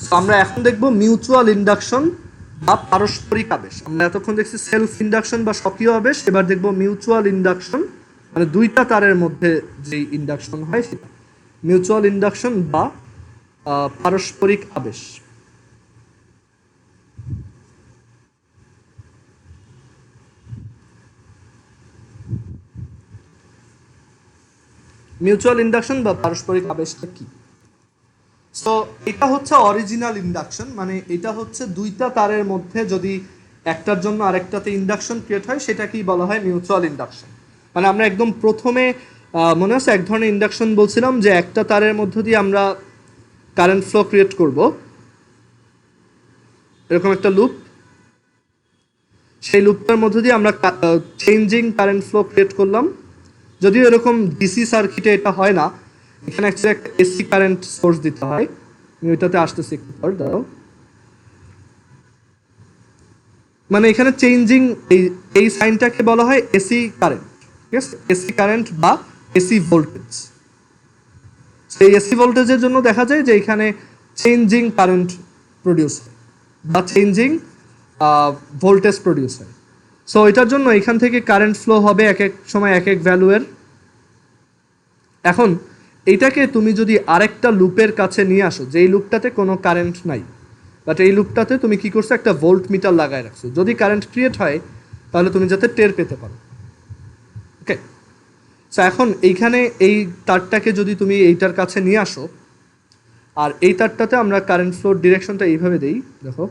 So আমরা এখন দেখব মিউচুয়াল ইন্ডাকশন বা পারস্পরিক আবেশ। আমরা এতক্ষণ দেখছি সেলফ ইন্ডাকশন বা স্বকীয় আবেশ, এবার দেখব মিউচুয়াল ইন্ডাকশন, মানে দুইটা তারের মধ্যে যে ইন্ডাকশন হয় সেটা মিউচুয়াল ইন্ডাকশন বা পারস্পরিক আবেশ। মিউচুয়াল ইন্ডাকশন বা পারস্পরিক আবেশটা কি? সো এটা হচ্ছে অরিজিনাল ইন্ডাকশন, মানে এটা হচ্ছে দুইটা তারের মধ্যে যদি একটার জন্য আরেকটাতে ইন্ডাকশন ক্রিয়েট হয় সেটাকেই বলা হয় মিউচুয়াল ইন্ডাকশন। মানে আমরা একদম প্রথমে মনে আছে এক ধরনের ইন্ডাকশন বলছিলাম যে একটা তারের মধ্য দিয়ে আমরা কারেন্ট ফ্লো ক্রিয়েট করব, এরকম একটা লুপ, সেই লুপটার মধ্য দিয়ে আমরা চেঞ্জিং কারেন্ট ফ্লো ক্রিয়েট করলাম। যদিও এরকম ডিসি সার্কিটে এটা হয় না, এখানে অ্যাকচুয়ালি একটা এসি কারেন্ট সোর্স দিতে হয়। আমি ওইটাতে আসতেছি একটু পর, দাঁড়াও। মানে এখানে চেঞ্জিং এই সাইনটাকে বলা হয় এসি কারেন্ট, ঠিক আছে? এসি কারেন্ট বা এসি ভোল্টেজ। সেই এসি ভোল্টেজের জন্য দেখা যায় যে এখানে চেঞ্জিং কারেন্ট প্রডিউস হয় বা চেঞ্জিং ভোল্টেজ প্রডিউস হয়। সো এটার জন্য এখান থেকে কারেন্ট ফ্লো হবে এক এক সময় এক এক ভ্যালুয়ের। এখন এইটাকে তুমি যদি আরেকটা লুপের কাছে নিয়ে আসো, যেই লুপটাতে কোনো কারেন্ট নাই, বাট এই লুপটাতে তুমি কি করছো, একটা ভোল্ট মিটার লাগায় রাখছো, যদি কারেন্ট ক্রিয়েট হয় তাহলে তুমি যাতে টের পেতে পারো। ওকে, সো এখন এইখানে এই তারটাকে যদি তুমি এইটার কাছে নিয়ে আসো, আর এই তারটাতে আমরা কারেন্ট ফ্লোর ডিরেকশনটা এইভাবে দেই, দেখো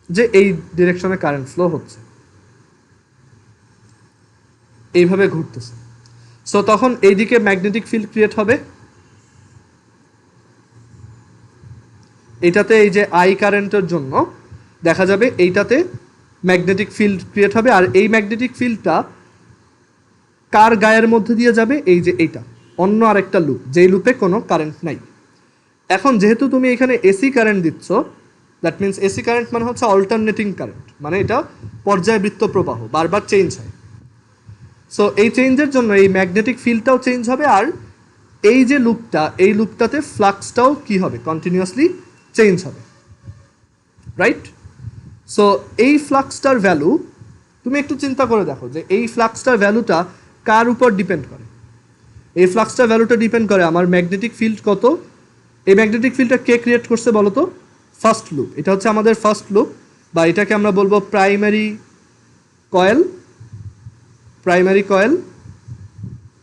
যে এই ডিরেকশনে কারেন্ট ফ্লো হচ্ছে, এইভাবে ঘুরতেছে। সো তখন এইদিকে ম্যাগনেটিক ফিল্ড ক্রিয়েট হবে, এইটাতে এই যে আই কারেন্টের জন্য দেখা যাবে এইটাতে ম্যাগনেটিক ফিল্ড ক্রিয়েট হবে। আর এই ম্যাগনেটিক ফিল্ডটা কার গায়ের মধ্যে দিয়ে যাবে, এই যে এইটা অন্য আরেকটা লুপ, যেই লুপে কোনো কারেন্ট নাই। এখন যেহেতু তুমি এখানে এসি কারেন্ট দিচ্ছ, দ্যাট মিনস এসি কারেন্ট মানে হচ্ছে অল্টারনেটিং কারেন্ট, মানে এটা পর্যায়বৃত্ত প্রবাহ, বারবার চেঞ্জ হয়। সো এই চেঞ্জের জন্য এই ম্যাগনেটিক ফিল্ডটাও চেঞ্জ হবে, আর এই যে লুপটা, এই লুপটাতে ফ্লাক্সটাও কি হবে, কন্টিনিউয়াসলি চেঞ্জ হবে, রাইট? সো এই ফ্লাক্সটার ভ্যালু তুমি একটু চিন্তা করে দেখো যে এই ফ্লাক্সটার ভ্যালুটা কার উপর ডিপেন্ড করে। এই ফ্লাক্সটার ভ্যালুটা ডিপেন্ড করে আমার ম্যাগনেটিক ফিল্ড কত। এই ম্যাগনেটিক ফিল্ডটা কে ক্রিয়েট করছে বলো তো? First loop. এটা হচ্ছে আমাদের ফার্স্ট লুপ, বা এটাকে আমরা বলবো প্রাইমারি কয়েল, প্রাইমারি কয়েল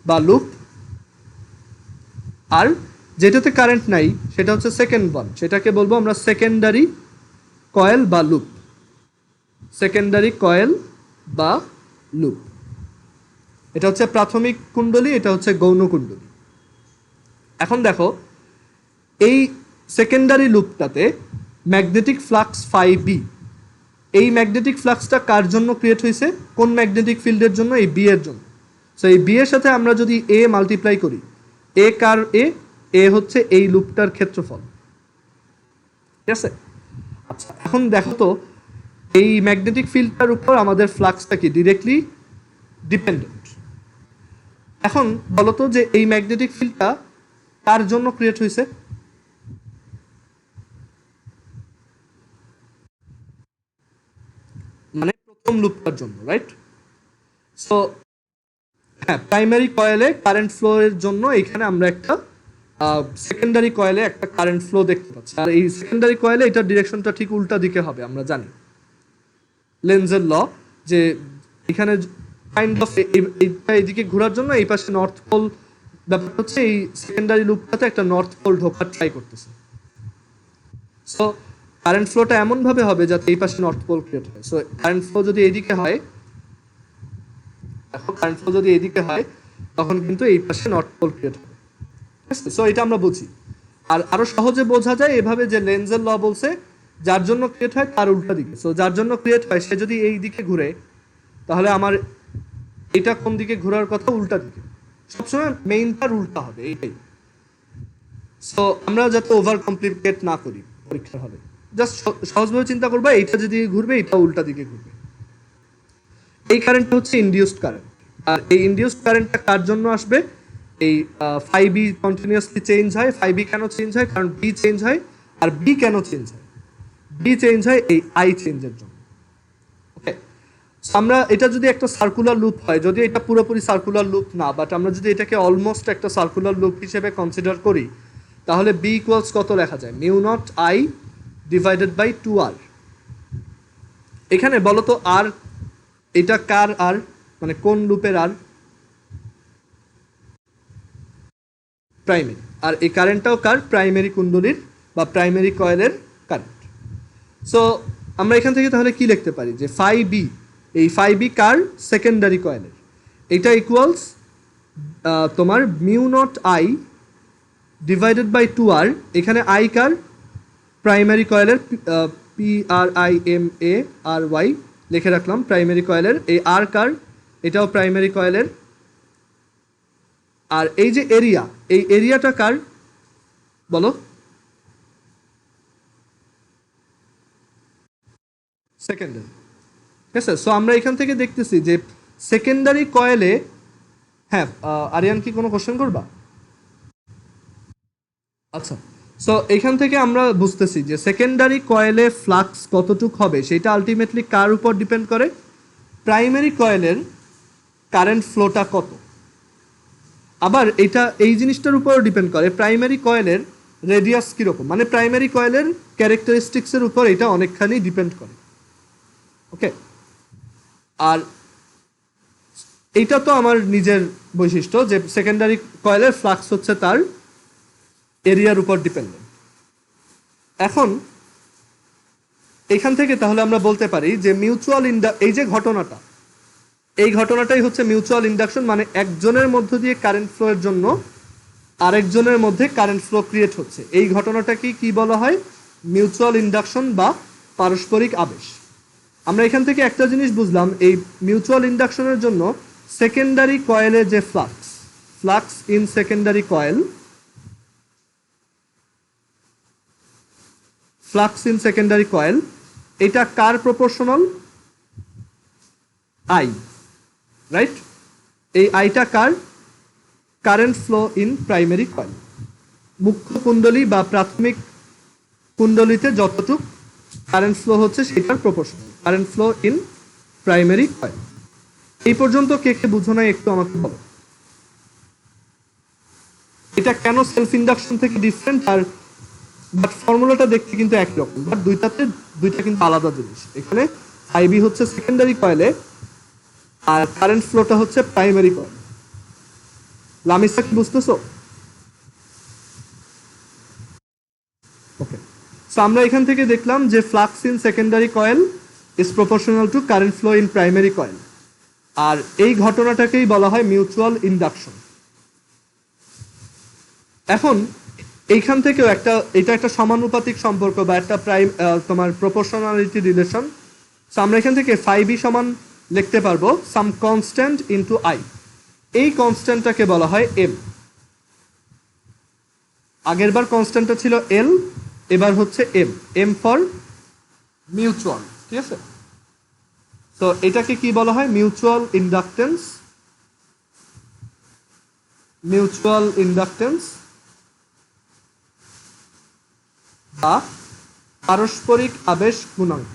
বা লুপ। আর যেটাতে কারেন্ট নাই সেটা হচ্ছে সেকেন্ড ওয়ান, সেটাকে বলবো আমরা সেকেন্ডারি কয়েল বা লুপ, সেকেন্ডারি কয়েল বা লুপ। এটা হচ্ছে প্রাথমিক কুণ্ডলী, এটা হচ্ছে গৌণ কুণ্ডলী। এখন দেখো এই সেকেন্ডারি লুপটাতে ম্যাগনেটিক ফ্লাক্স ফাই বি, এই ম্যাগনেটিক ফ্লাক্সটা কার জন্য ক্রিয়েট হয়েছে, কোন ম্যাগনেটিক ফিল্ডের জন্য? এই বি এর জন্য। সো এই বি এর সাথে আমরা যদি এ মাল্টিপ্লাই করি, এ কার এ হচ্ছে এই লুপটার ক্ষেত্রফল, ঠিক আছে? আচ্ছা, এখন দেখো তো এই ম্যাগনেটিক ফিল্ডটার উপর আমাদের ফ্লাক্সটা কি ডিরেক্টলি ডিপেন্ডেন্ট। এখন বলতো যে এই ম্যাগনেটিক ফিল্ডটা কার জন্য ক্রিয়েট হয়েছে? মানে প্রথম লুপটার জন্য, রাইট? সো হ্যাঁ, প্রাইমারি কয়েলে কারেন্ট ফ্লো এর জন্য এখানে আমরা একটা সেকেন্ডারি কয়েলে একটা কারেন্ট ফ্লো দেখতে পাচ্ছি। আর এই সেকেন্ডারি কয়েলে এটার ডিরেকশনটা ঠিক উল্টা দিকে হবে, আমরা জানি লেন্সের ল, যে এখানে কাইন্ড অফ এইদিকে ঘোরার জন্য এই পাশে নর্থ পোল, ব্যাপার হচ্ছে এই সেকেন্ডারি লুপটাতে একটা নর্থ পোল ঢোকার ট্রাই করতেছে। সো কারেন্ট ফ্লোটা এমনভাবে হবে যাতে এই পাশে নর্থ পোল ক্রিয়েট হয়। সো কারেন্ট ফ্লো যদি এইদিকে হয়, দেখো কারেন্ট ফ্লো যদি এইদিকে হয় তখন কিন্তু এই পাশে নর্থ পোল ক্রিয়েট হবে। সো এটা আমরা বুঝি। আর আরো সহজে বোঝা যায় এভাবে যে লেন্সের ল বলছে যার জন্য ক্রিয়েট হয় তার উল্টা দিকে। সো যার জন্য ক্রিয়েট হয় সে যদি এই দিকে ঘুরে, তাহলে আমার এটা কোন দিকে ঘোরার কথা, উল্টা দিকে। সবসময় মেইনটার উল্টা হবে, এইটাই। সো আমরা যাতে ওভার কমপ্লিকেট না করি পরীক্ষার হলে, জাস্ট সহজভাবে চিন্তা করবা এইটা যদি ঘুরবে এটা উল্টা দিকে ঘুরবে। এই কারেন্টটা হচ্ছে ইনডিউসড কারেন্ট। আর এই ইনডিউসড কারেন্টটা কার জন্য আসবে? এই ফাইভ বি কন্টিনিউয়াসলি চেঞ্জ হয়। ফাইভ বি কেন চেঞ্জ হয়? কারণ বি চেঞ্জ হয়। আর বি কেন চেঞ্জ হয়? বি চেঞ্জ হয় এই আই চেঞ্জের জন্য। ওকে, আমরা এটা যদি একটা সার্কুলার লুপ হয়, যদি এটা পুরোপুরি সার্কুলার লুপ না, বাট আমরা যদি এটাকে অলমোস্ট একটা সার্কুলার লুপ হিসেবে কনসিডার করি, তাহলে বি ইকুয়ালস কত লেখা যায়? Mu naught I divided by 2r। এখানে বলো তো আর এটা কার আর, মানে কোন লুপের আর? প্রাইমারি। আর এই কারেন্টটাও কার? প্রাইমারি কুণ্ডলীর বা প্রাইমারি কয়েলের কারেন্ট। সো আমরা এখান থেকে তাহলে কি লিখতে পারি? যে ফাই বি, এই ফাই বি কার? সেকেন্ডারি কয়েলের। এটা ইকুয়ালস তোমার mu naught I divided by 2r। এখানে আই কার? প্রাইমারি কয়েলের, PRIMARY লিখে রাখলাম প্রাইমারি কয়েলের। এই আর কার? এটাও প্রাইমারি কয়েলের। আর এই যে এরিয়া, এই এরিয়াটা কার বলো? সেকেন্ডারি। ঠিক আছে, সো আমরা এখান থেকে দেখতেছি যে সেকেন্ডারি কয়েলে, হ্যাঁ আরিয়ান কি কোনো কোশ্চেন করবা? আচ্ছা, সো এখান থেকে আমরা বুঝতেছি যে সেকেন্ডারি কয়েলে ফ্লাক্স কতটুক হবে সেটা আলটিমেটলি কার উপর ডিপেন্ড করে? প্রাইমারি কয়েলের কারেন্ট ফ্লোটা কত। আবার এটা এই জিনিসটার উপরও ডিপেন্ড করে প্রাইমারি কয়েলের রেডিয়াস কীরকম, মানে প্রাইমারি কয়েলের ক্যারেক্টারিস্টিক্সের উপর এটা অনেকখানি ডিপেন্ড করে। ওকে, আর এইটা তো আমার নিজের বৈশিষ্ট্য যে সেকেন্ডারি কয়েলের ফ্লাক্স হচ্ছে তার এরিয়ার উপর ডিপেন্ডেন্ট। এখন এখান থেকে তাহলে আমরা বলতে পারি যে মিউচুয়াল এই যে ঘটনাটা, এই ঘটনাটাই হচ্ছে মিউচুয়াল ইন্ডাকশন, মানে একজনের মধ্য দিয়ে কারেন্ট ফ্লো এর জন্য আরেকজনের মধ্যে কারেন্ট ফ্লো ক্রিয়েট হচ্ছে। এই ঘটনাটাকে কি বলা হয়? মিউচুয়াল ইন্ডাকশন বা পারস্পরিক আবেশ। আমরা এখান থেকে একটা জিনিস বুঝলাম, এই মিউচুয়াল ইন্ডাকশনের জন্য সেকেন্ডারি কয়েলে যে flux in secondary coil, flux in secondary coil, এটা কার প্রপোর্শনাল? I, right? এই আইটা কার? Current flow in primary coil. মুখ্য কুণ্ডলী বা প্রাথমিক কুণ্ডলীতে যতটুক কারেন্ট ফ্লো হচ্ছে সেটার proportional, current flow in primary coil. এই পর্যন্ত কে কে বুঝো নাই একটু আমাকে বলো। এটা কেন সেলফ ইন্ডাকশন থেকে ডিফারেন্ট? আর বাট ফর্মুলাটা দেখতে কিন্তু একই রকম, বাট দুইটা কিন্তু আলাদা জিনিস। এখানে আইবি হচ্ছে সেকেন্ডারি কয়েলে আর কারেন্ট ফ্লোটা হচ্ছে প্রাইমারি কয়েল। লামিসা কি বুঝতেছো? ওকে, সো আমরা এখান থেকে দেখলাম যে flux in secondary coil is proportional to current flow in primary coil, আর এই ঘটনাটাকেই বলা হয় মিউচুয়াল ইন্ডাকশন। এখন এইখান থেকেও এটা একটা সমানুপাতিক সম্পর্ক বা একটা তোমার প্রপোর্শনালিটি রিলেশন। সো আমরা এখান থেকে ফাইভ ই সমান লিখতে পারবো সাম কনস্ট্যান্ট ইনটু আই। এই কনস্ট্যান্টটাকে বলা হয় এম। আগেরবার কনস্ট্যান্টটা ছিল এল, এবার হচ্ছে এম। এম ফর মিউচুয়াল, ঠিক আছে? তো এটাকে কি বলা হয়? মিউচুয়াল ইন্ডাকটেন্স, মিউচুয়াল ইন্ডাকটেন্স বা পারস্পরিক আবেশ গুণাঙ্ক।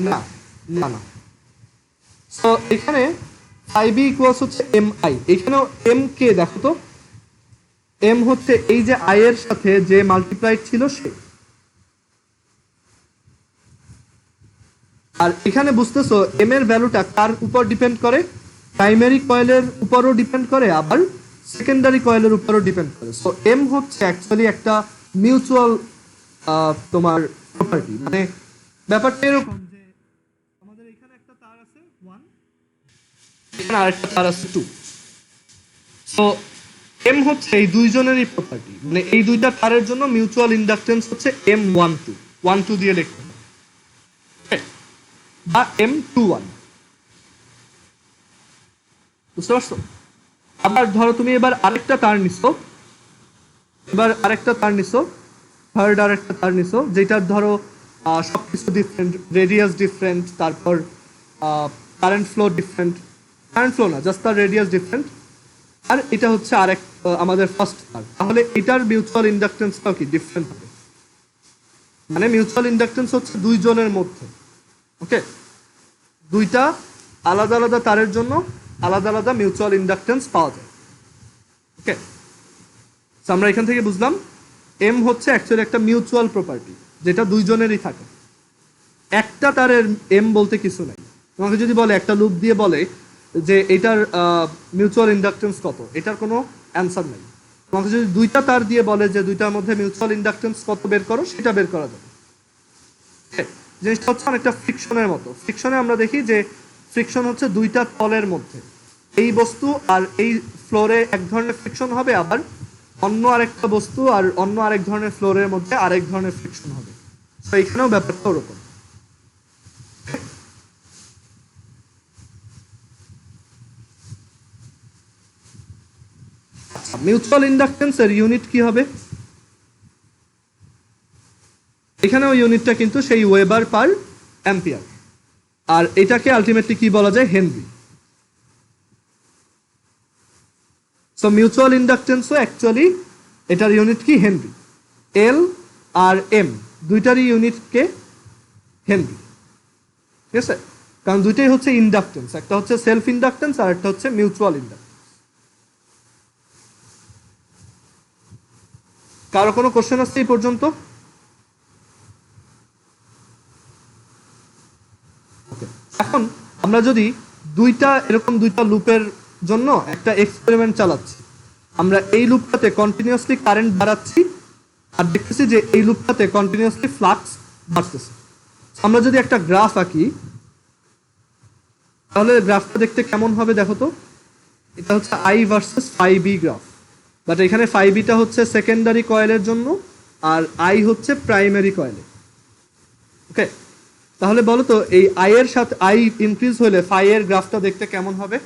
না না না, সো এখানে আইবি ইকুয়ালস হচ্ছে এম আই। এখানেও এম কে দেখো তো, এম হচ্ছে এই যে আই এর সাথে যে মাল্টিপ্লাইড ছিল সে। আর এখানে বুঝতেছো এম এর ভ্যালুটা কার উপর ডিপেন্ড করে? প্রাইমারি কয়েলের উপরও ডিপেন্ড করে, আবার সেকেন্ডারি কয়েলের উপরও ডিপেন্ড করে। সো এম হচ্ছে অ্যাকচুয়ালি একটা মিউচুয়াল তোমার প্রপার্টি, মানে ব্যাপারটা এরকম যে আমাদের এখানে একটা তার আছে 1, এখানে আরেকটা তার আছে 2। সো এম হচ্ছে এই দুইজনেরই প্রপার্টি, মানে এই দুইটা তারের জন্য মিউচুয়াল ইন্ডাকটেন্স হচ্ছে M12, 1 2 দিয়ে লিখতে হবে, বা M21। বুঝতে পারছো? আবার ধরো তুমি এবার আরেকটা তার নিছো, থার্ড আরেকটা তার নিছো, যেটার ধরো সবকিছু ডিফারেন্ট, রেডিয়াস ডিফারেন্ট, তারপর current flow different, current flow না, জাস্ট তার রেডিয়াস ডিফারেন্ট, আর এটা হচ্ছে আরেক আমাদের ফার্স্ট তার, তাহলে এটার মিউচুয়াল ইন্ডাকটেন্সটাও কি ডিফারেন্ট হবে। মানে মিউচুয়াল ইন্ডাকটেন্স হচ্ছে দুইজনের মধ্যে, ওকে, দুইটা আলাদা আলাদা তারের জন্য আলাদা আলাদা মিউচুয়াল ইন্ডাকটেন্স পাওয়া যায়। ওকে, আমরা এখান থেকে বুঝলাম এম হচ্ছে অ্যাকচুয়ালি একটা মিউচুয়াল প্রপার্টি, যেটা দুইজনেরই থাকে। একটা তারের এম বলতে কিছু নাই। তোমাকে যদি বলে একটা লুপ দিয়ে বলে যে এটার মিউচুয়াল ইন্ডাকটেন্স কত, এটার কোনো অ্যান্সার নাই। তোমাকে যদি দুইটা তার দিয়ে বলে যে দুইটার মধ্যে মিউচুয়াল ইন্ডাকটেন্স কত বের করো, সেটা বের করা যাবে। জিনিসটা হচ্ছে অনেকটা ফ্রিকশনের মতো। ফ্রিকশনে আমরা দেখি যে ফ্রিকশন হচ্ছে দুইটা তলের মধ্যে, এই বস্তু আর এই ফ্লোরে এক ধরনের ফ্রিকশন হবে, আবার অন্য আরেকটা বস্তু আর অন্য আরেক ধরনের ফ্লোরের মধ্যে আরেক ধরনের ফ্রিকশন হবে। তো এখানেও ব্যাপারটা ওরকম। মিউচুয়াল ইন্ডাকটেন্সের ইউনিট কি হবে? এখানেও ইউনিটটা কিন্তু সেই ওয়েবার পার অ্যাম্পিয়ার, আর এটাকে আলটিমেটলি কি বলা যায়? হেনরি। সো মিউচুয়াল ইন্ডাকটেন্সও অ্যাকচুয়ালি এটার ইউনিট কি? হেনরি। এল আর এম দুইটারই ইউনিটকে হেনরি, ঠিক আছে? কারণ দুইটাই হচ্ছে ইন্ডাকটেন্স, একটা হচ্ছে সেলফ ইন্ডাকটেন্স আর একটা হচ্ছে মিউচুয়াল ইন্ডাকটেন্স। কারো কোনো কোশ্চেন আসছে এই পর্যন্ত? এখন আমরা যদি এরকম দুইটা লুপের জন্য একটা এক্সপেরিমেন্ট চালাচ্ছি, আমরা এই লুপটাতে কন্টিনিউয়াসলি কারেন্ট বাড়াচ্ছি আর দেখতেছি যে এই লুপটাতে কন্টিনিউয়াসলি ফ্লাক্স বাড়তেছে। আমরা যদি একটা গ্রাফ আঁকি, তাহলে গ্রাফটা দেখতে কেমন হবে দেখো তো। এটা হচ্ছে I versus phi B graph, but এখানে ফাই বিটা হচ্ছে সেকেন্ডারি কয়েলের জন্য আর আই হচ্ছে প্রাইমারি কয়েলে। ওকে, তাহলে বলো তো এই আই এর সাথে আই ইনক্রিজ হলে ফাই এর গ্রাফটা দেখতে কেমন হবে?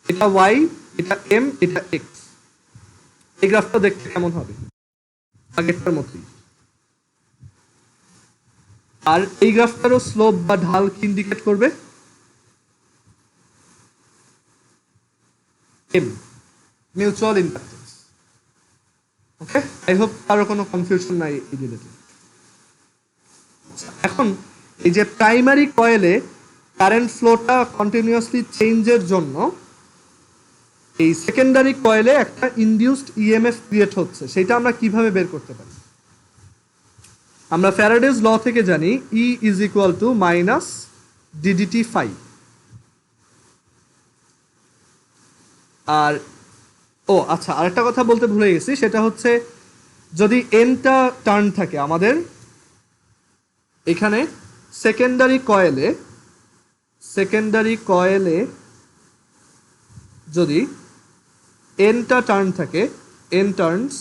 এটা ওয়াই, এটা এম, এটা এক্স, এই গ্রাফটা দেখতে কেমন হবে? আগেরটার মতোই। আর এই গ্রাফটারও স্লোপ বা ঢাল কি ইন্ডিকেট করবে? M, mutual inductance. Okay, I hope কারো কোনো কনফিউশন নাই এই রিলেটেড। এখন এই যে প্রাইমারি কয়েলে কারেন্ট ফ্লোটা কন্টিনিউয়াসলি চেঞ্জের জন্য এই সেকেন্ডারি কয়েলে একটা ইনডিউসড ইএমএফ ক্রিয়েট হচ্ছে, সেটা আমরা কিভাবে বের করতে পারি? আমরা ফ্যারাডেজ ল থেকে জানি E is equal to minus d d t phi. আর আচ্ছা, আরেকটা কথা বলতে ভুলে গেছি, সেটা হচ্ছে যদি এনটা টার্ন থাকে আমাদের এখানে সেকেন্ডারি কয়েলে যদি এনটা টার্ন থাকে, এন টার্নস,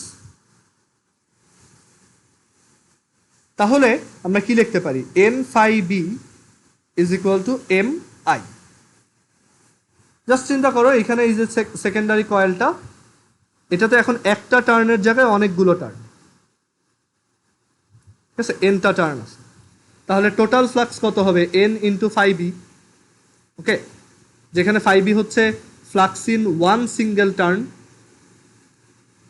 তাহলে আমরা কি লিখতে পারি? N phi B is equal to M I. Just চিন্তা করো, এখানে এই যে সেকেন্ডারি কয়েলটা, এটাতে এখন একটা টার্নের জায়গায় অনেকগুলো টার্ন, ঠিক আছে? এনটা টার্ন আছে, তাহলে টোটাল ফ্লাক্স কত হবে? N into phi B. Okay, যেখানে ফাই বি হচ্ছে flux in one single turn.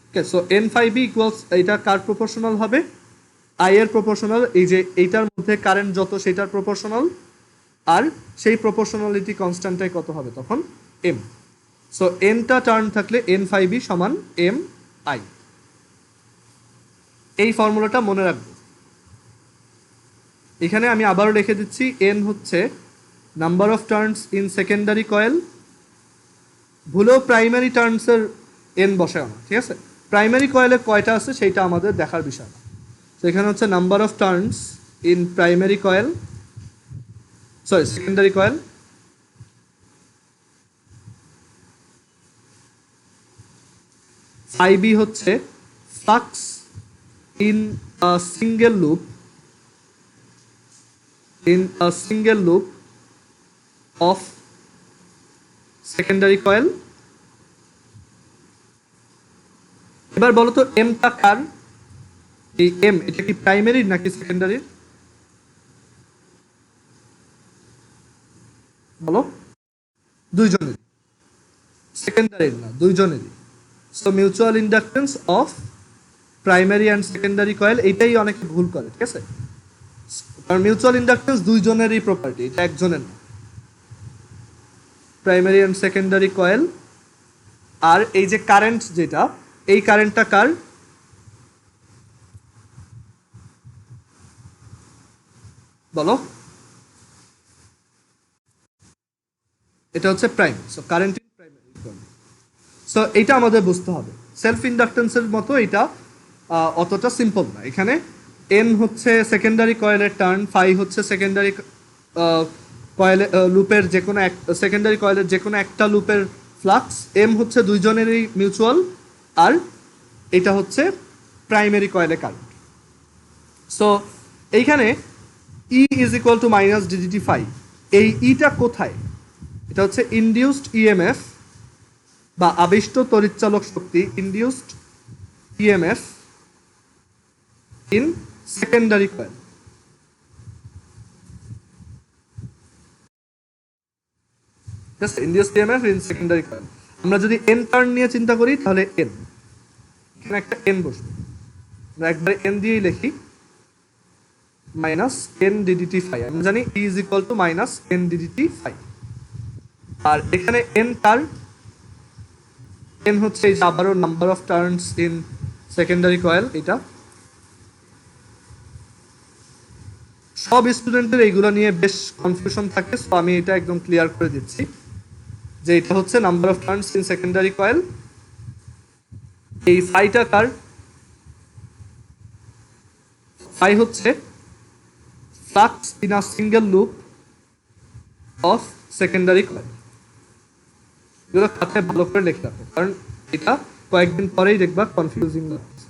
Okay, so N phi B equals, এটা কার প্রপোর্শনাল হবে? আই এর প্রপোর্শনাল, এই যে এইটার মধ্যে কারেন্ট যত সেটার প্রপোর্শনাল, আর সেই প্রপোর্শনালিটি কনস্ট্যান্টটাই কত হবে তখন? এম। সো এনটা টার্ন থাকলে এন ফাই বি সমান এম আই। এই ফর্মুলাটা মনে রাখবো। এখানে আমি আবারও লিখে দিচ্ছি, এন হচ্ছে number of turns in secondary coil. ভুলেও প্রাইমারি টার্নসের এন বসায় না, ঠিক আছে? প্রাইমারি কয়েলে কয়টা আছে সেইটা আমাদের দেখার বিষয় না। তো এখানে হচ্ছে number of turns in primary coil, sorry secondary coil, phi B হচ্ছে flux in a single loop of secondary coil, এবার বলো তো এমটা কার? এই এম এটা কি প্রাইমারি নাকি সেকেন্ডারি? বলো। দুইজনেরই। সেকেন্ডারি না, দুইজনেরই। So mutual inductance of primary and secondary coil, এইটাই অনেকে ভুল করে, ঠিক আছে? কারণ মিউচুয়াল ইন্ডাকটেন্স দুইজনেরই প্রপার্টি, এটা একজনের না। Primary and secondary coil. আর এই যে কারেন্ট যেটা, এই কারেন্টটা কার? বলো। এটা হচ্ছে prime. So current in primary coil. So এইটা আমাদের বুঝতে হবে। সেলফ ইন্ডাকটেন্সের মতো এটা অতটা সিম্পল না। এখানে এন হচ্ছে সেকেন্ডারি কয়েলের টার্ন, ফাই হচ্ছে সেকেন্ডারি কয়েল লুপের যে কোনো এক, সেকেন্ডারি কয়েলের যে কোনো একটা লুপের ফ্লাক্স, এম হচ্ছে দুইজনেরই মিউচুয়াল, আর এটা হচ্ছে প্রাইমারি কয়েলে কারেন্ট। সো এইখানে E is equal to minus d d t phi, এই ইটা কোথায়? এটা হচ্ছে ইনডিউসড ইএমএফ বা আবিষ্ট তড়িৎচালক শক্তি, induced EMF in secondary coil. Induced EMF in secondary coil. আমরা যদি এন টার্ন নিয়ে চিন্তা করি তাহলে এন, এখানে একটা এন বসবে, আমরা একবারে এন দিয়েই লিখি মাইনাস এন ডিডিটি ফাই। আমরা জানি E is equal to minus N d d t phi. আর এখানে এন টার্ন, এন হচ্ছে এই যে আবারও number of turns in secondary coil. এটা সব স্টুডেন্টের এইগুলো নিয়ে বেশ কনফিউশন থাকে, সো আমি এটা একদম ক্লিয়ার করে দিচ্ছি যে এটা হচ্ছে number of turns in secondary coil. এই ফাইটা কার? ফাই হচ্ছে flux in a single loop of secondary coil. এগুলো খাতায় ভালো করে লিখে রাখো, কারণ এটা কয়েকদিন পরেই দেখবা কনফিউজিং লাগছে।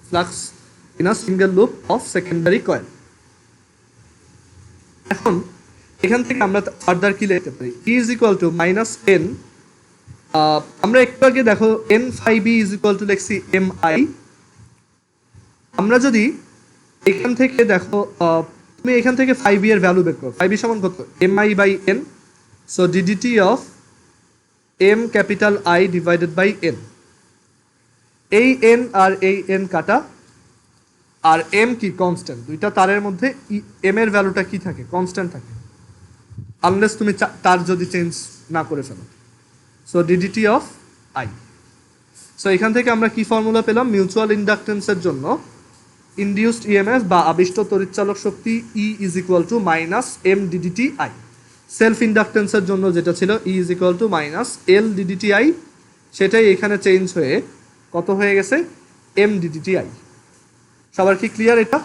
Flux in a single loop of secondary coil. এখন এখান থেকে আমরা ফার্দার কি লিখতে পারি? E is equal to minus N, আমরা একটু আগে দেখো N phi B is equal to লিখছি এম আই। আমরা যদি এখান থেকে দেখো, তুমি এখান থেকে ফাই বি এর ভ্যালু বের করো। ফাই বি সমান কত? M I by N. So DDT of M capital I divided by N. এই এন আর এই এন কাটা, আর এম কি কনস্ট্যান্ট, দুইটা তারের মধ্যে এম এর ভ্যালুটা কি থাকে? কনস্ট্যান্ট থাকে, আনলেস তুমি তার যদি চেঞ্জ না করে ফেলো। So DDT of I. So এখান থেকে আমরা কি ফর্মুলা পেলাম? মিউচুয়াল ইন্ডাকটেন্সের জন্য ইনডিউসড ইএমএফ বা আবিষ্ট তড়িৎচালক শক্তি E is equal to minus M DDT I. Self ইন্ডাকটেন্সের জন্য যেটা ছিল E is equal to minus L DDT I, সেটাই এখানে চেঞ্জ হয়ে কত হয়ে গেছে? M DDT I. সবার কি ক্লিয়ার এটা?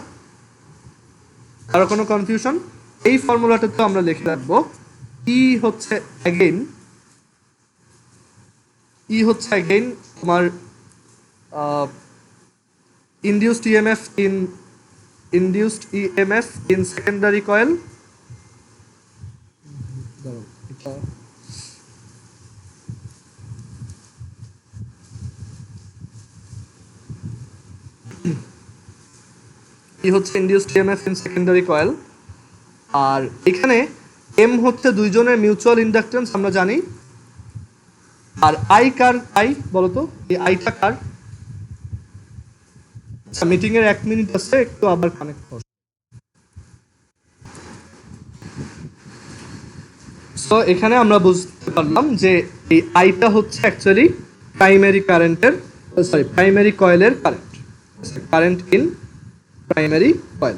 আরো কোনো কনফিউশন? এই ফর্মুলাটা তো আমরা লিখে রাখবো। ই হচ্ছে অ্যাগেইন তোমার induced EMF in secondary coil. কি হচ্ছে induced EMF in secondary coil, আর এখানে এম হচ্ছে দুইজনের মিউচুয়াল ইন্ডাকটেন্স আমরা জানি। আর আই কার? আই বলো তো, এই আইটা কার? মিটিং এর 1 মিনিট আছে, একটু আবার কানেক্ট করো। সো এখানে আমরা বুঝতে পারলাম যে এই আইটা হচ্ছে অ্যাকচুয়ালি প্রাইমারি কয়েলের কারেন্ট ইন প্রাইমারি কয়েল।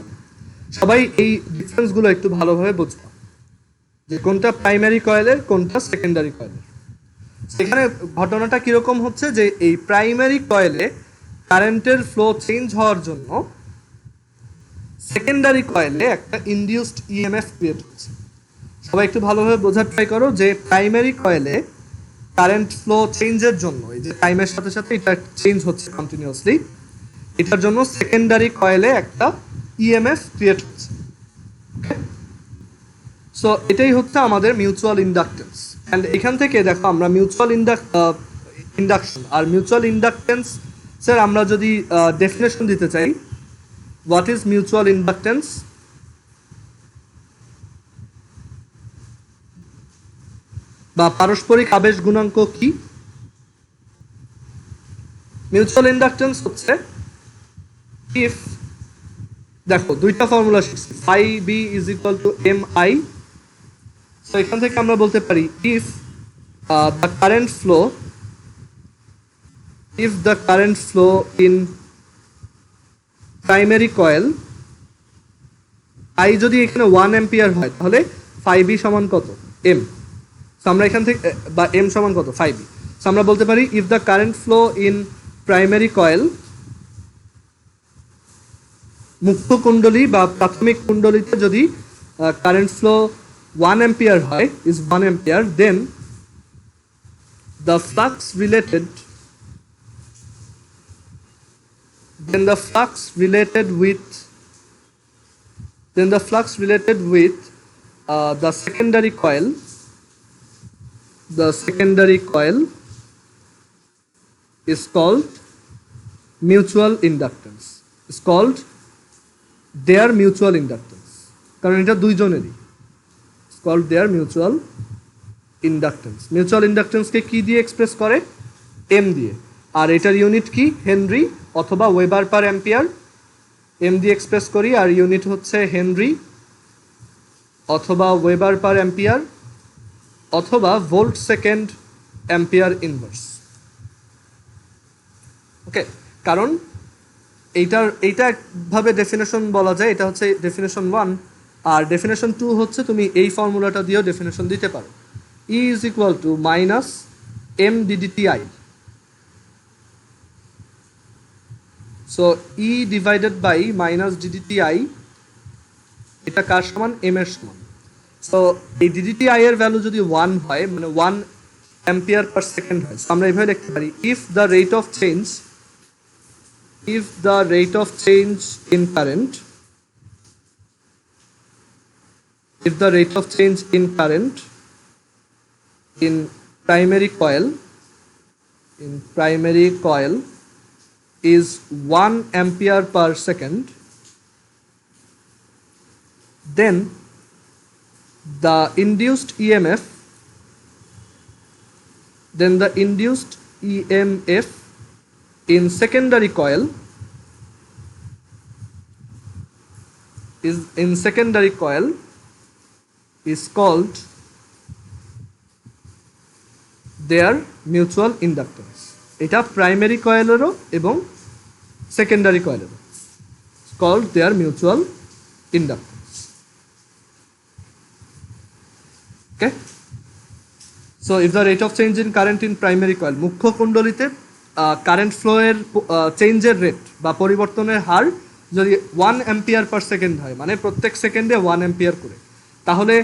সবাই এই ডিফারেন্সগুলো একটু ভালোভাবে বুঝবো যে কোনটা প্রাইমারি কয়েলের, কোনটা সেকেন্ডারি কয়েলের। সেখানে ঘটনাটা কিরকম হচ্ছে যে এই প্রাইমারি কয়েলে কারেন্টের ফ্লো চেঞ্জ হওয়ার জন্য সেকেন্ডারি কয়েলে একটা ইনডিউসড ইএমএফ ক্রিয়েট হচ্ছে। সবাই একটু ভালোভাবে বোঝার ট্রাই করো যে প্রাইমারি কয়েলে কারেন্ট ফ্লো চেঞ্জের জন্য, এই যে টাইমের সাথে সাথে এটা চেঞ্জ হচ্ছে কন্টিনিউয়াসলি, এটার জন্য সেকেন্ডারি কয়েলে একটা ইএমএফ ক্রিয়েট হচ্ছে। সো এটাই হচ্ছে আমাদের মিউচুয়াল ইন্ডাকটেন্স। অ্যান্ড এখান থেকে দেখো আমরা ইন্ডাকশন। আর মিউচুয়াল ইন্ডাকটেন্স স্যার আমরা যদি ডেফিনেশন দিতে চাই, হোয়াট ইজ মিউচুয়াল ইন্ডাকটেন্স? বা পারস্পরিক আবেশ গুণাঙ্ক কি? মিউচুয়াল ইন্ডাকটেন্স হচ্ছে ইফ, দেখো দুইটা ফর্মুলা শিখছি, phi B is equal to M I. So এখান থেকে আমরা বলতে পারি if the current flow, if the current flow in primary coil I যদি এখানে 1 অ্যাম্পিয়ার হয় তাহলে phi b সমান কত? m। সো আমরা এখান থেকে বা m সমান কত? phi b। সো আমরা বলতে পারি if the current flow in primary coil, মুখ্য কুণ্ডলী বা প্রাথমিক কুণ্ডলীতে যদি কারেন্ট ফ্লো 1 অ্যাম্পিয়ার হয়, is 1 ampere, then the flux related the secondary coil is called mutual inductance, is called their mutual inductance, কারণ এটা দুইজনেরই, is called their mutual inductance। Mutual inductance কে কি দিয়ে এক্সপ্রেস করে? m দিয়ে। আর এটার ইউনিট কি? হেনরি অথবা ওয়েবার পার অ্যাম্পিয়ার। এম দিয়ে এক্সপ্রেস করি, আর ইউনিট হচ্ছে হেনরি অথবা ওয়েবার পার অ্যাম্পিয়ার অথবা ভোল্ট সেকেন্ড অ্যাম্পিয়ার ইনভার্স। ওকে, কারণ এইটা একভাবে ডেফিনেশন বলা যায়, এটা হচ্ছে ডেফিনেশন 1। আর ডেফিনেশন 2 হচ্ছে তুমি এই ফর্মুলাটা দিয়েও ডেফিনেশন দিতে পারো, E is equal to minus m ddti। So E divided by minus ddti, এটা কার সমান? m এর সমান। সো এই ddti এর ভ্যালু যদি 1 হয়, মানে 1 অ্যাম্পিয়ার পার সেকেন্ড হয়, সো আমরা এইভাবে লিখতে পারি if the rate of change in current in primary coil is 1 ampere per second, then the induced EMF in secondary coil is called their mutual inductance। এটা primary কয়েলেরও এবং secondary কয়েলেরও, called their mutual inductance। Okay, so if the rate of change in current in primary coil, মুখ্য কুণ্ডলীতে current flow এর চেঞ্জের rate বা পরিবর্তনের হার যদি 1 ampere per second হয়, মানে প্রত্যেক সেকেন্ডে 1 অ্যাম্পিয়ার করে, তাহলে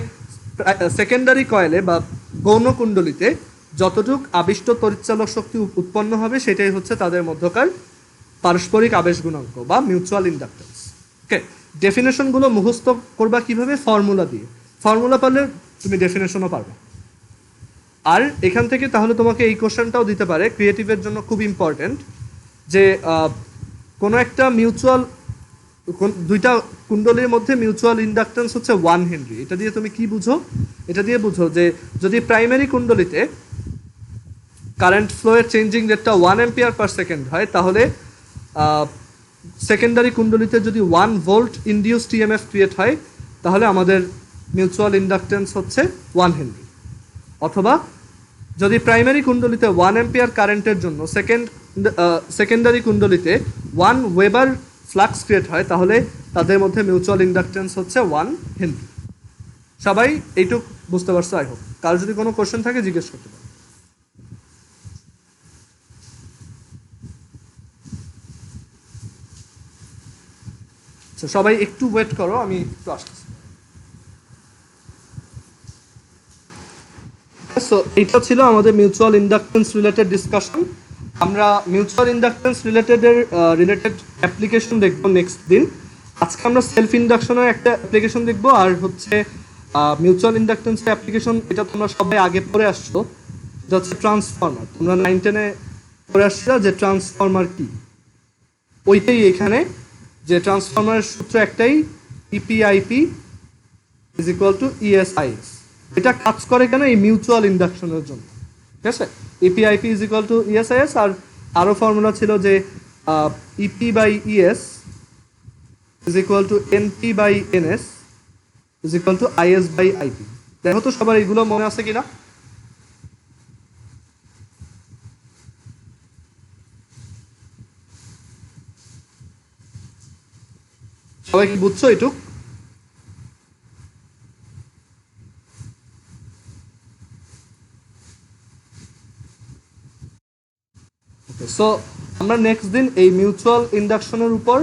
সেকেন্ডারি কয়েলে বা গৌণ কুণ্ডলীতে যতটুক আবিষ্ট তড়িৎচালক শক্তি উৎপন্ন হবে সেটাই হচ্ছে তাদের মধ্যকার পারস্পরিক আবেশ গুণাঙ্ক বা মিউচুয়াল ইন্ডাকটেন্স। ওকে, ডেফিনেশনগুলো মুখস্থ করবা কিভাবে? ফর্মুলা দিয়ে। ফর্মুলা পারলে তুমি ডেফিনেশনও পারবে। আর এখান থেকে তাহলে তোমাকে এই কোশ্চেনটাও দিতে পারে, ক্রিয়েটিভের জন্য খুব ইম্পর্টেন্ট, যে কোনো একটা দুইটা কুণ্ডলীর মধ্যে মিউচুয়াল ইন্ডাকটেন্স হচ্ছে 1 হেনরি। এটা দিয়ে তুমি কি বুঝো? এটা দিয়ে বুঝো যে যদি প্রাইমারি কুণ্ডলীতে কারেন্ট ফ্লো এর চেঞ্জিং রেটটা 1 অ্যাম্পিয়ার পার সেকেন্ড হয়, তাহলে সেকেন্ডারি কুণ্ডলীতে যদি 1 ভোল্ট ইনডিউসড ইএমএফ ক্রিয়েট হয়, তাহলে আমাদের মিউচুয়াল ইন্ডাকটেন্স হচ্ছে 1 হেনরি। অথবা যদি প্রাইমারি কুণ্ডলীতে 1 অ্যাম্পিয়ার কারেন্টের জন্য সেকেন্ডারি কুণ্ডলীতে 1 ওয়েবার ফ্লাক্স ক্রিয়েট হয়, তাহলে তাদের মধ্যে মিউচুয়াল ইন্ডাকটেন্স হচ্ছে 1 হেনরি। সবাই এইটুক বুঝতে পারছো? I hope. কার যদি কোনো কোশ্চেন থাকে জিজ্ঞেস করতে পারো। সবাই একটু ওয়েট করো, আমি একটু আসতেছি। সো এটা ছিল আমাদের মিউচুয়াল ইন্ডাকটেন্স রিলেটেড ডিসকাশন। আমরা মিউচুয়াল ইন্ডাকটেন্স রিলেটেড অ্যাপ্লিকেশন দেখবো নেক্সট দিন। আজকে আমরা সেলফ ইন্ডাকশনের একটা অ্যাপ্লিকেশন দেখবো, আর হচ্ছে মিউচুয়াল ইন্ডাকটেন্সের অ্যাপ্লিকেশন, এটা তোমরা সবাই আগে পড়ে আসছো, হচ্ছে ট্রান্সফর্মার। তোমরা 9-10-এ পড়ে আসছিলা যে ট্রান্সফর্মার কি, ওইটাই এখানে, যে ট্রান্সফর্মারের সূত্র একটাই, ইপিআইপি ইজ ইকুয়াল টু ইএসআইএস। এটা কাজ করে কেন? এই মিউচুয়াল ইন্ডাকশনের জন্য, ঠিক আছে। EPIP is equal to ESIS, আর আরও ফর্মুলা ছিল যে EP by ES is equal to NP by NS is equal to IS by IP. দেখো তো সবার এইগুলো মনে আছে কিনা? সবাই কি বুঝছো এটুক? সো আমরা নেক্সট দিন এই মিউচুয়াল ইন্ডাকশনের উপর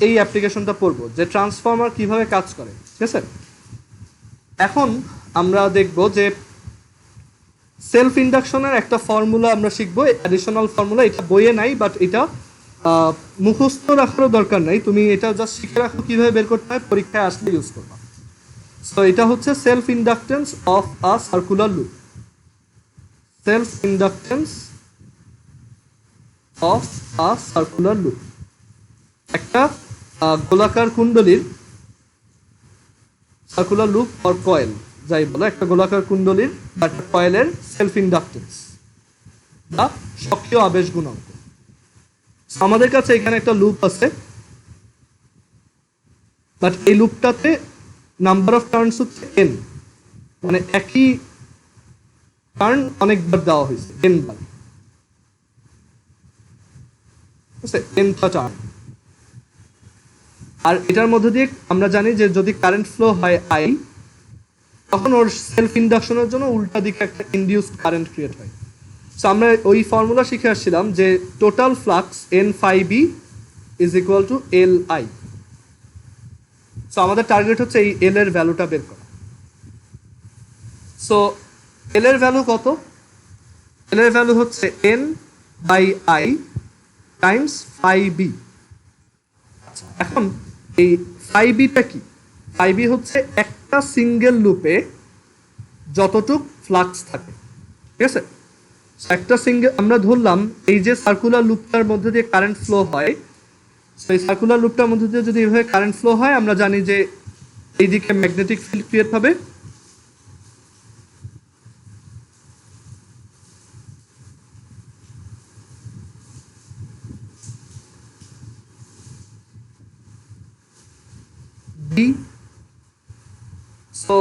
এই অ্যাপ্লিকেশনটা পড়বো, যে ট্রান্সফর্মার কিভাবে কাজ করে, ঠিক আছে। এখন আমরা দেখব যে সেলফ ইন্ডাকশনের একটা ফর্মুলা আমরা শিখবো, অ্যাডিশনাল ফর্মুলা। এটা বইয়ে নাই, বাট এটা মুখস্থ রাখারও দরকার নাই, তুমি এটা জাস্ট শিখে রাখো কিভাবে বের করতে হয়, পরীক্ষায় আসলে ইউজ করবা। সো এটা হচ্ছে self inductance of a circular loop. Self inductance of a circular loop, একটা গোলাকার কুণ্ডলীর, সার্কুলার লুপ অর কয়েল যাই বলো, একটা গোলাকার কুণ্ডলীর বা একটা কয়েলের সেলফ ইন্ডাকটেন্স বা সক্রিয় আবেশ গুণাঙ্ক। আমাদের কাছে এখানে একটা লুপ আছে, বাট এই লুপটাতে নাম্বার অফ টার্নস হচ্ছে এন, মানে একই টার্ন অনেকবার দেওয়া হয়েছে, এন বার, এনটা টার্ন। আর এটার মধ্যে দিয়ে আমরা জানি যে যদি কারেন্ট ফ্লো হয় আই, তখন ওর সেলফ ইন্ডাকশনের জন্য উল্টা দিকে একটা ইনডিউসড কারেন্ট ক্রিয়েট হয়। সো আমরা ওই ফর্মুলা শিখে আসছিলাম যে total flux N phi B is equal to L I. So আমাদের টার্গেট হচ্ছে এই এল এর ভ্যালুটা বের করা। সো এল এর ভ্যালু কত? এল এর ভ্যালু হচ্ছে N by I times phi B. এখন এই ফাই বিটা কি? ফাই বি হচ্ছে একটা সিঙ্গেল লুপে যতটুক ফ্লাক্স থাকে, ঠিক আছে। একটা সিঙ্গেল, আমরা ধরলাম এই যে সার্কুলার লুপটার মধ্যে দিয়ে কারেন্ট ফ্লো হয়, সেই সার্কুলার লুপটার মধ্যে দিয়ে যদি এইভাবে কারেন্ট ফ্লো হয়, আমরা জানি যে এইদিকে ম্যাগনেটিক ফিল্ড ক্রিয়েট হবে, বি। সো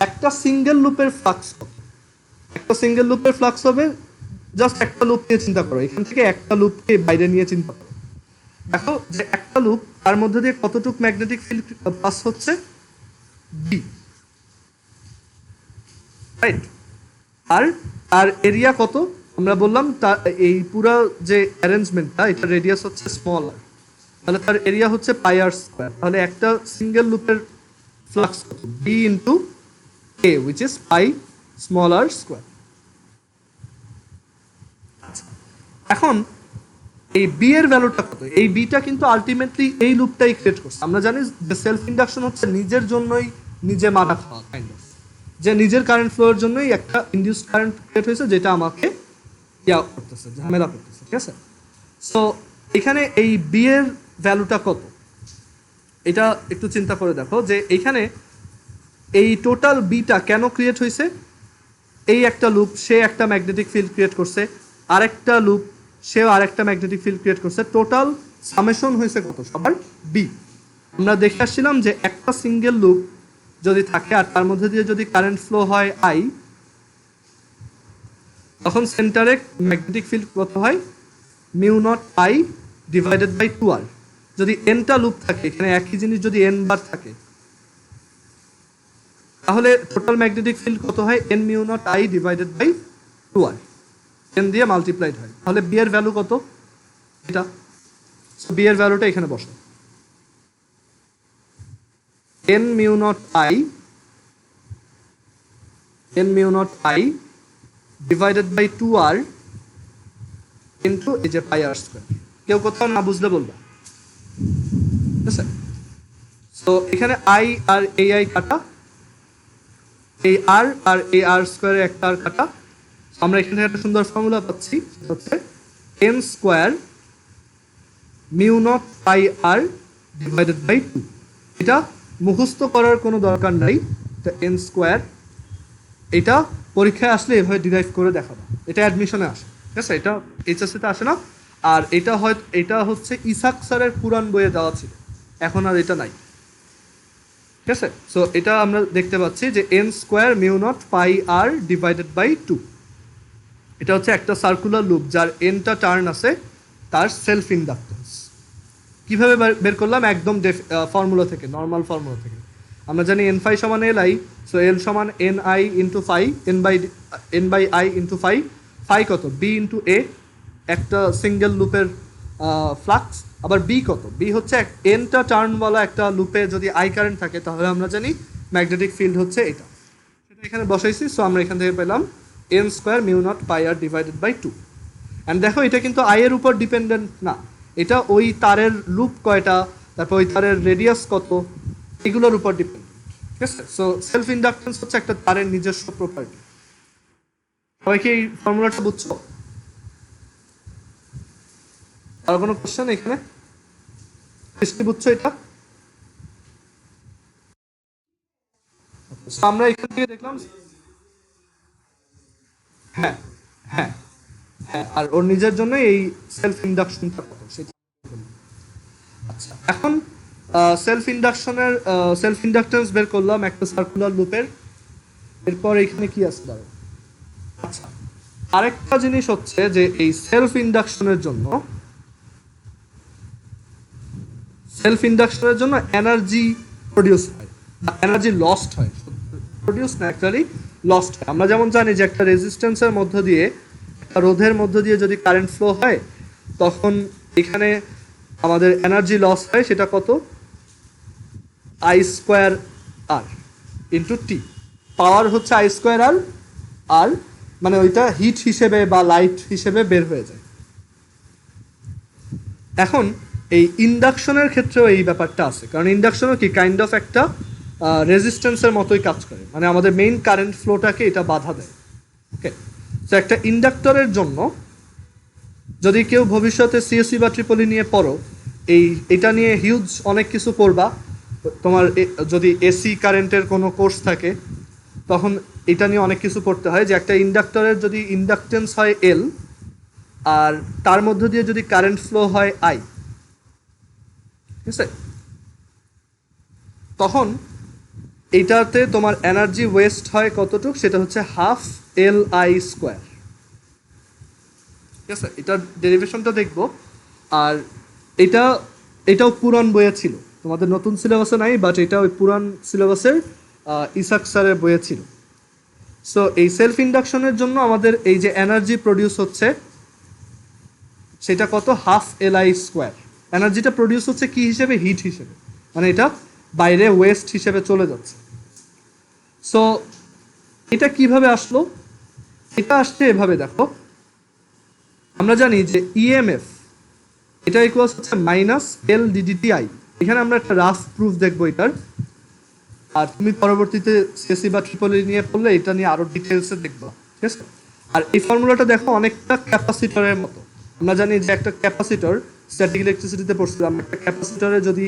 একটা সিঙ্গেল লুপের ফ্লাক্স হবে, একটা সিঙ্গেল লুপের ফ্লাক্স হবে, জাস্ট একটা লুপ নিয়ে চিন্তা করো, এখান থেকে একটা লুপকে বাইরে নিয়ে চিন্তা করো। দেখো যে একটা লুপ, তার মধ্যে দিয়ে কতটুকু ম্যাগনেটিক ফিল্ড পাস হচ্ছে, বি, রাইট। আর তার এরিয়া কত? আমরা বললাম এই পুরো যে অ্যারেঞ্জমেন্টটা, এটা রেডিয়াস হচ্ছে স্মল আর, তাহলে তার এরিয়া হচ্ছে পাই আর স্কোয়ার। তাহলে একটা সিঙ্গেল লুপের ফ্লাক্স কত? B into A, which is pi small R square. এখন এই বি এর ভ্যালুটা কত? এই বিটা কিন্তু আলটিমেটলি এই লুপটাই ক্রিয়েট করছে। আমরা জানি যে সেলফ ইন্ডাকশন হচ্ছে নিজের জন্যই নিজে মারা খাওয়া, কাইন্ড অফ, যে নিজের কারেন্ট ফ্লোর জন্যই একটা ইনডিউসড কারেন্ট ক্রিয়েট হয়েছে, যেটা আমাকে করতেছে, ঝামেলা করতেছে, ঠিক আছে। সো এখানে এই বি এর ভ্যালুটা কত, এটা একটু চিন্তা করে দেখো, যে এইখানে এই টোটাল বিটা কেন ক্রিয়েট হয়েছে? এই একটা লুপ, সে একটা ম্যাগনেটিক ফিল্ড ক্রিয়েট করছে, আরেকটা লুপ, সেও আরেকটা ম্যাগনেটিক ফিল্ড ক্রিয়েট করছে, টোটাল সামেশন হয়েছে কত সবার? বি। আমরা দেখে আসছিলাম যে একটা সিঙ্গেল লুপ যদি থাকে আর তার মধ্যে দিয়ে যদি কারেন্ট ফ্লো হয় আই, তখন সেন্টারে ম্যাগনেটিক ফিল্ড কত হয়? Mu naught I divided by 2r। যদি এনটা লুপ থাকে, এখানে একই জিনিস যদি এন বার থাকে, তাহলে টোটাল ম্যাগনেটিক ফিল্ড কত হয়? N mu naught I divided by 2r, N দিয়ে মাল্টিপ্লাইড হয়। তাহলে বি এর ভ্যালু কত? এটা বি এর ভ্যালুটা এখানে বসো, N mu naught I divided by 2r into এই যে পাই আর স্কোয়ার। কেউ কোথাও না বুঝলে বলবা, ঠিক আছে। সো এখানে আই আর এই আই কাটা, এই আর আর এই আর স্কোয়ারে একটা আর কাটা, আমরা এখান থেকে একটা সুন্দর ফর্মুলা পাচ্ছি, হচ্ছে n square mu naught pi R divided by 2। এটা মুখস্থ করার কোনো দরকার নাই, এটা n স্কোয়ার, এটা পরীক্ষায় আসলে এভাবে ডিরাইভ করে দেখাবো, এটা অ্যাডমিশনে আসে, ঠিক আছে, এটা এইচএসসিতে আসে না। আর এটা হচ্ছে ইসাক স্যারের পুরান বইয়ে দেওয়া ছিল, এখন আর এটা নাই, ঠিক আছে। সো এটা আমরা দেখতে পাচ্ছি যে n square mu naught pi R divided by 2, এটা হচ্ছে একটা সার্কুলার লুপ যার nটা টার্ন আছে, তার সেলফ ইন্ডাক্টেন্স। কিভাবে বের করলাম? একদম ফর্মুলা থেকে, নর্মাল ফর্মুলা থেকে। আমরা জানি n ফাই সমান li, সো l সমান ni into phi, n by i into phi. Phi কত? b ইন্টু a, একটা সিঙ্গেল লুপের ফ্লাক্স। আবার b কত? b হচ্ছে nটা টার্নওয়ালা একটা লুপে যদি i কারেন্ট থাকে, তাহলে আমরা জানি ম্যাগনেটিক ফিল্ড হচ্ছে এটা, সেটা এখানে বসাইছি। সো আমরা এখান থেকে পেলাম n square mu naught pi R divided by 2। And দেখো, এটা কিন্তু i এর উপর ডিপেন্ডেন্ট না, এটা ওই তারের লুপ কয়টা, তারপর ওই তারের রেডিয়াস কত, এগুলোর উপর ডিপেন্ডেন্ট, ঠিক আছে। সো সেলফ ইন্ডাকটেন্স হচ্ছে একটা তারের নিজস্ব প্রপার্টি। সবাই কি এই ফর্মুলাটা বুঝছো? আর কোনো কোশ্চেন এখানে? বুঝছো এটা? আমরা এখান থেকে দেখলাম, হ্যাঁ হ্যাঁ হ্যাঁ, আর ওর নিজের জন্য এই সেলফ ইন্ডাকশনটা কত সেটা। আচ্ছা, এখন সেলফ ইন্ডাকটেন্স বের করলাম একটা সার্কুলার লুপের। এরপর এখানে কি আসতে পারে? আচ্ছা, আরেকটা জিনিস হচ্ছে যে এই সেলফ ইন্ডাকশনের জন্য এনার্জি প্রডিউস হয়, এনার্জি লস্ট হয়, প্রডিউস না অ্যাকচুয়ালি লস্ট হয়। আমরা যেমন জানি যে একটা রেজিস্ট্যান্সের মধ্য দিয়ে, একটা রোধের মধ্য দিয়ে যদি কারেন্ট ফ্লো হয়, তখন এখানে আমাদের এনার্জি লস হয়, সেটা কত? I square R into T. পাওয়ার হচ্ছে আই স্কোয়ার আর, আর মানে ওইটা হিট হিসেবে বা লাইট হিসেবে বের হয়ে যায়। এখন এই ইন্ডাকশনের ক্ষেত্রেও এই ব্যাপারটা আছে, কারণ ইন্ডাকশনও কি কাইন্ড অফ একটা রেজিস্ট্যান্সের মতোই কাজ করে, মানে আমাদের মেইন কারেন্ট ফ্লোটাকে এটা বাধা দেয়। ওকে, তো একটা ইন্ডাক্টরের জন্য যদি কেউ ভবিষ্যতে সিএসসি বা ট্রিপলি নিয়ে পড়ো, এটা নিয়ে হিউজ অনেক কিছু পড়বা। তোমার যদি এসি কারেন্টের কোনো কোর্স থাকে, তখন এটা নিয়ে অনেক কিছু পড়তে হয় যে একটা ইন্ডাক্টরের যদি ইন্ডাকটেন্স হয় এল, আর তার মধ্য দিয়ে যদি কারেন্ট ফ্লো হয় আই, ঠিক আছে, তখন এইটাতে তোমার এনার্জি ওয়েস্ট হয় কতটুকু, সেটা হচ্ছে হাফ এল আই স্কোয়ার, ঠিক আছে। এটার ডেরিভেশনটা দেখবো। আর এটাও পুরান বইয়ে ছিল, তোমাদের নতুন সিলেবাসে নাই, বাট এটা ওই পুরান সিলেবাসের ইসাক স্যারের বইয়ে ছিল। সো এই সেলফ ইন্ডাকশনের জন্য আমাদের এই যে এনার্জি প্রডিউস হচ্ছে, সেটা কত? Half L I square. এনার্জিটা প্রডিউস হচ্ছে কি হিসেবে? হিট হিসেবে, মানে এটা বাইরে ওয়েস্ট হিসেবে চলে যাচ্ছে। সো এটা কিভাবে আসলো? এটা আসছে এভাবে, দেখো, আমরা জানি যে ইএমএফ এটা ইকুয়ালস হচ্ছে মাইনাস এল ডিডিটি আই। এখানে আমরা একটা রাফ প্রুফ দেখবো এটার, আর তুমি পরবর্তীতে সিএসসি বা ট্রিপলি নিয়ে পড়লে এটা নিয়ে আরো ডিটেলসে দেখবো, ঠিক আছে। আর এই ফর্মুলাটা দেখো অনেকটা ক্যাপাসিটরের মতো। আমরা জানি যে একটা ক্যাপাসিটর, স্ট্যাটিক ইলেকট্রিসিটিতে পড়ছিলাম, একটা ক্যাপাসিটরে যদি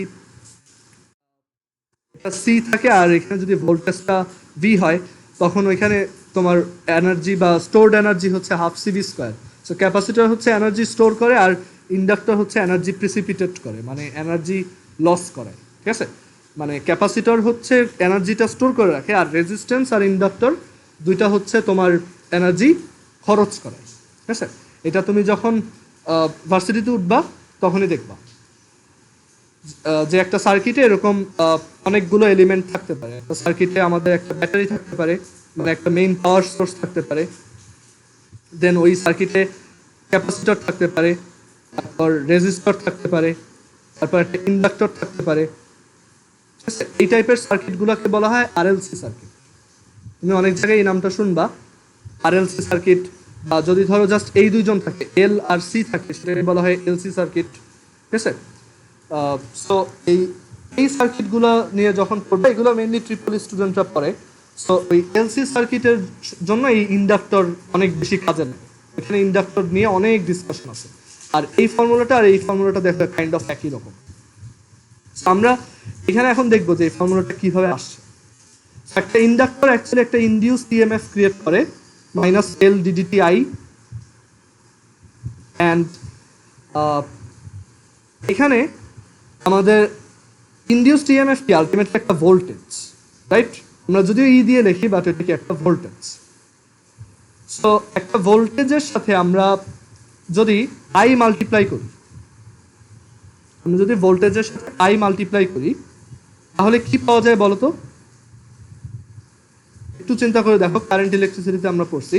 সি থাকে আর এখানে যদি ভোল্টেজটা ভি হয়, তখন ওইখানে তোমার এনার্জি বা স্টোরড এনার্জি হচ্ছে half CV square. So capacitor হচ্ছে এনার্জি স্টোর করে, আর ইন্ডাক্টর হচ্ছে এনার্জি প্রিসিপিটেট করে, মানে এনার্জি লস করে, ঠিক আছে। মানে ক্যাপাসিটর হচ্ছে এনার্জিটা স্টোর করে রাখে, আর রেজিস্ট্যান্স আর ইন্ডাক্টর দুইটা হচ্ছে তোমার এনার্জি খরচ করে, ঠিক আছে। এটা তুমি যখন ভার্সিটিতে উঠবা তখনই দেখবা যে একটা সার্কিটে এরকম অনেকগুলো এলিমেন্ট থাকতে পারে। একটা সার্কিটে আমাদের একটা ব্যাটারি থাকতে পারে, মানে একটা মেইন পাওয়ার সোর্স থাকতে পারে, দেন ওই সার্কিটে ক্যাপাসিটর থাকতে পারে, তারপর রেজিস্টর থাকতে পারে, তারপর একটা ইন্ডাক্টর থাকতে পারে। এই টাইপের সার্কিটগুলোকে বলা হয় আরএলসি সার্কিট। তুমি অনেক জায়গায় এই নামটা শুনবা, আরএলসি সার্কিট। বা যদি ধরো জাস্ট এই দুইজন থাকে, এল আর সি থাকে, সেটাকে বলা হয় এলসি সার্কিট, ঠিক আছে। সো এই সার্কিটগুলো নিয়ে যখন পড়বে, এগুলো মেইনলি ট্রিপল স্টুডেন্টরা পড়ে। সো ওই এলসি সার্কিটের জন্য এই ইন্ডাক্টর অনেক বেশি কাজে লাগে। এখানে ইন্ডাক্টর নিয়ে অনেক ডিসকাশন আছে। আর এই ফর্মুলাটা আর এই ফর্মুলাটা দেখো কাইন্ড অফ একই রকম। আমরা এখানে এখন দেখবো যে এই ফর্মুলাটা কিভাবে আসছে। একটা ইন্ডাক্টর অ্যাকচুয়ালি একটা ইনডিউস ইএমএফ ক্রিয়েট করে minus L DDT I, and এখানে আমাদের ইনডিউসড ইএমএফ কি আলটিমেটলি একটা ভোল্টেজ, রাইট? আমরা যদিও ই দিয়ে লিখি, বাট এটা কি একটা ভোল্টেজ। সো একটা ভোল্টেজের সাথে আমরা যদি আই মাল্টিপ্লাই করি, আমরা যদি ভোল্টেজের সাথে আই মাল্টিপ্লাই করি, তাহলে কি পাওয়া যায় বলো তো? একটু চিন্তা করে দেখো, কারেন্ট ইলেকট্রিসিটিতে আমরা পড়ছি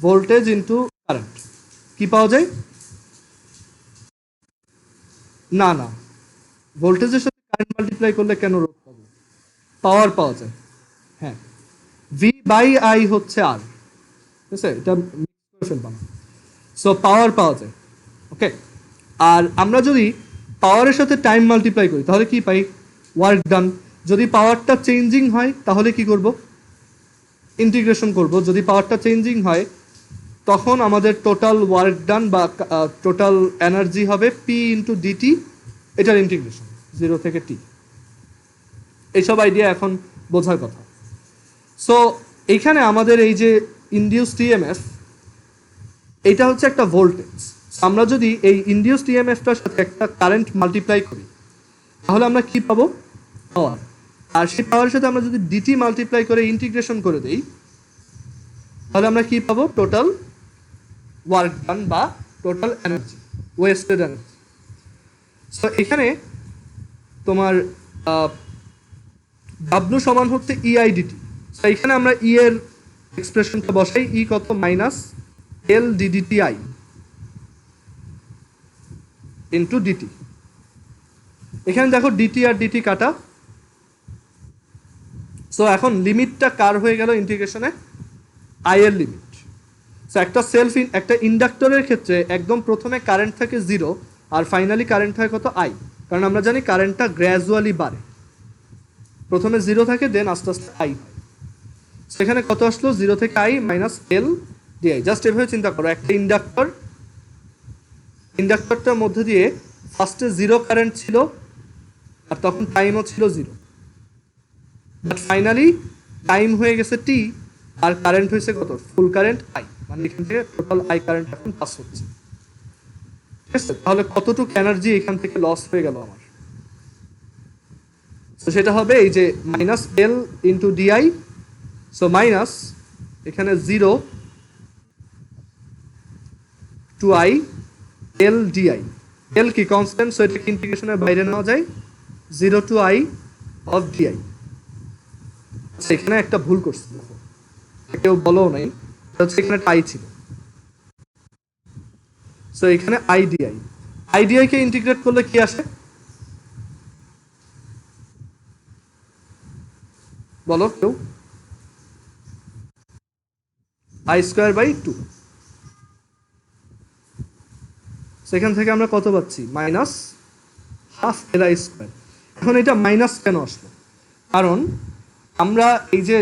ভোল্টেজ ইনটু কারেন্ট, কি পাওয়া যায়? না না, ভোল্টেজের সাথে কারেন্ট মাল্টিপ্লাই করলে কেন রোধ পাবো? পাওয়ার পাওয়া যায়। হ্যাঁ, ভি বাই আই হচ্ছে আর, ঠিক আছে? এটা মিক্স করে ফেলবাম। সো পাওয়ার পাওয়া যায়, ওকে। আর আমরা যদি পাওয়ারের সাথে টাইম মাল্টিপ্লাই করি তাহলে কি পাই? Work done. যদি পাওয়ারটা চেঞ্জিং হয় তাহলে কি করব? ইন্টিগ্রেশন করব। যদি পাওয়ারটা চেঞ্জিং হয় তখন আমাদের টোটাল ওয়ার্ক ডান বা টোটাল এনার্জি হবে পি ইন্টু ডিটি, এটার ইন্টিগ্রেশন 0 থেকে টি। এইসব আইডিয়া এখন বোঝার কথা। সো এইখানে আমাদের এই যে ইনডিউসড ইএমএফ, এটা হচ্ছে একটা ভোল্টেজ। আমরা যদি এই ইনডিউসড ইএমএফটার সাথে একটা কারেন্ট মাল্টিপ্লাই করি তাহলে আমরা কি পাবো? পাওয়ার। আর সেই পাওয়ারের সাথে আমরা যদি ডিটি মাল্টিপ্লাই করে ইন্টিগ্রেশন করে দেই তাহলে আমরা কি পাবো? টোটাল ওয়ার্ক ডান বা total energy, wasted energy. So এখানে তোমার ডাব্লু সমান হচ্ছে ইআইডিটি। সো এখানে আমরা ই এর এক্সপ্রেশনটা বসাই, ই কত? Minus L DDT I into DT. এখানে দেখো ডিটি আর ডিটি কাটা। সো এখন লিমিটটা কার হয়ে গেল ইন্টিগ্রেশনে? আই এর লিমিট। সো একটা ইন্ডাক্টরের ক্ষেত্রে একদম প্রথমে কারেন্ট থাকে 0 আর ফাইনালি কারেন্ট থাকে কত? আই। কারণ আমরা জানি কারেন্টটা গ্র্যাজুয়ালি বাড়ে, প্রথমে 0 থাকে দেন আস্তে আস্তে আই হয়। সেখানে কত আসলো? 0 থেকে I minus L DI. Just এভাবে চিন্তা করো, একটা ইন্ডাক্টরটার মধ্যে দিয়ে ফার্স্টে 0 কারেন্ট ছিল আর তখন টাইমও ছিল 0, বাট ফাইনালি টাইম হয়ে গেছে টি আর কারেন্ট হয়েছে কত? ফুল কারেন্ট আই। মানে এখান থেকে টোটাল আই কারেন্ট এখন পাস হচ্ছে, ঠিক আছে? তাহলে কতটুকু এনার্জি এখান থেকে লস হয়ে গেল আমার? তো সেটা হবে এই যে minus L into DI. So minus এখানে 0 টু আই এল ডিআই। এল কি? কনস্ট্যান্ট, সো এটাকে ইন্টিগ্রেশনের বাইরে নেওয়া যায়, 0 টু আই অফ ডিআই। আচ্ছা, এখানে একটা ভুল করছি, কেউ বলো নাই, এখানে আই ছিল। সো এখানে আইডিআই, আইডিআই কে ইন্টিগ্রেট করলে কি আসে বলো কেউ? I square by 2। সেখান থেকে আমরা কত পাচ্ছি? Minus half L I square. এখন এটা মাইনাস কেন আসলো? কারণ আমরা এই যে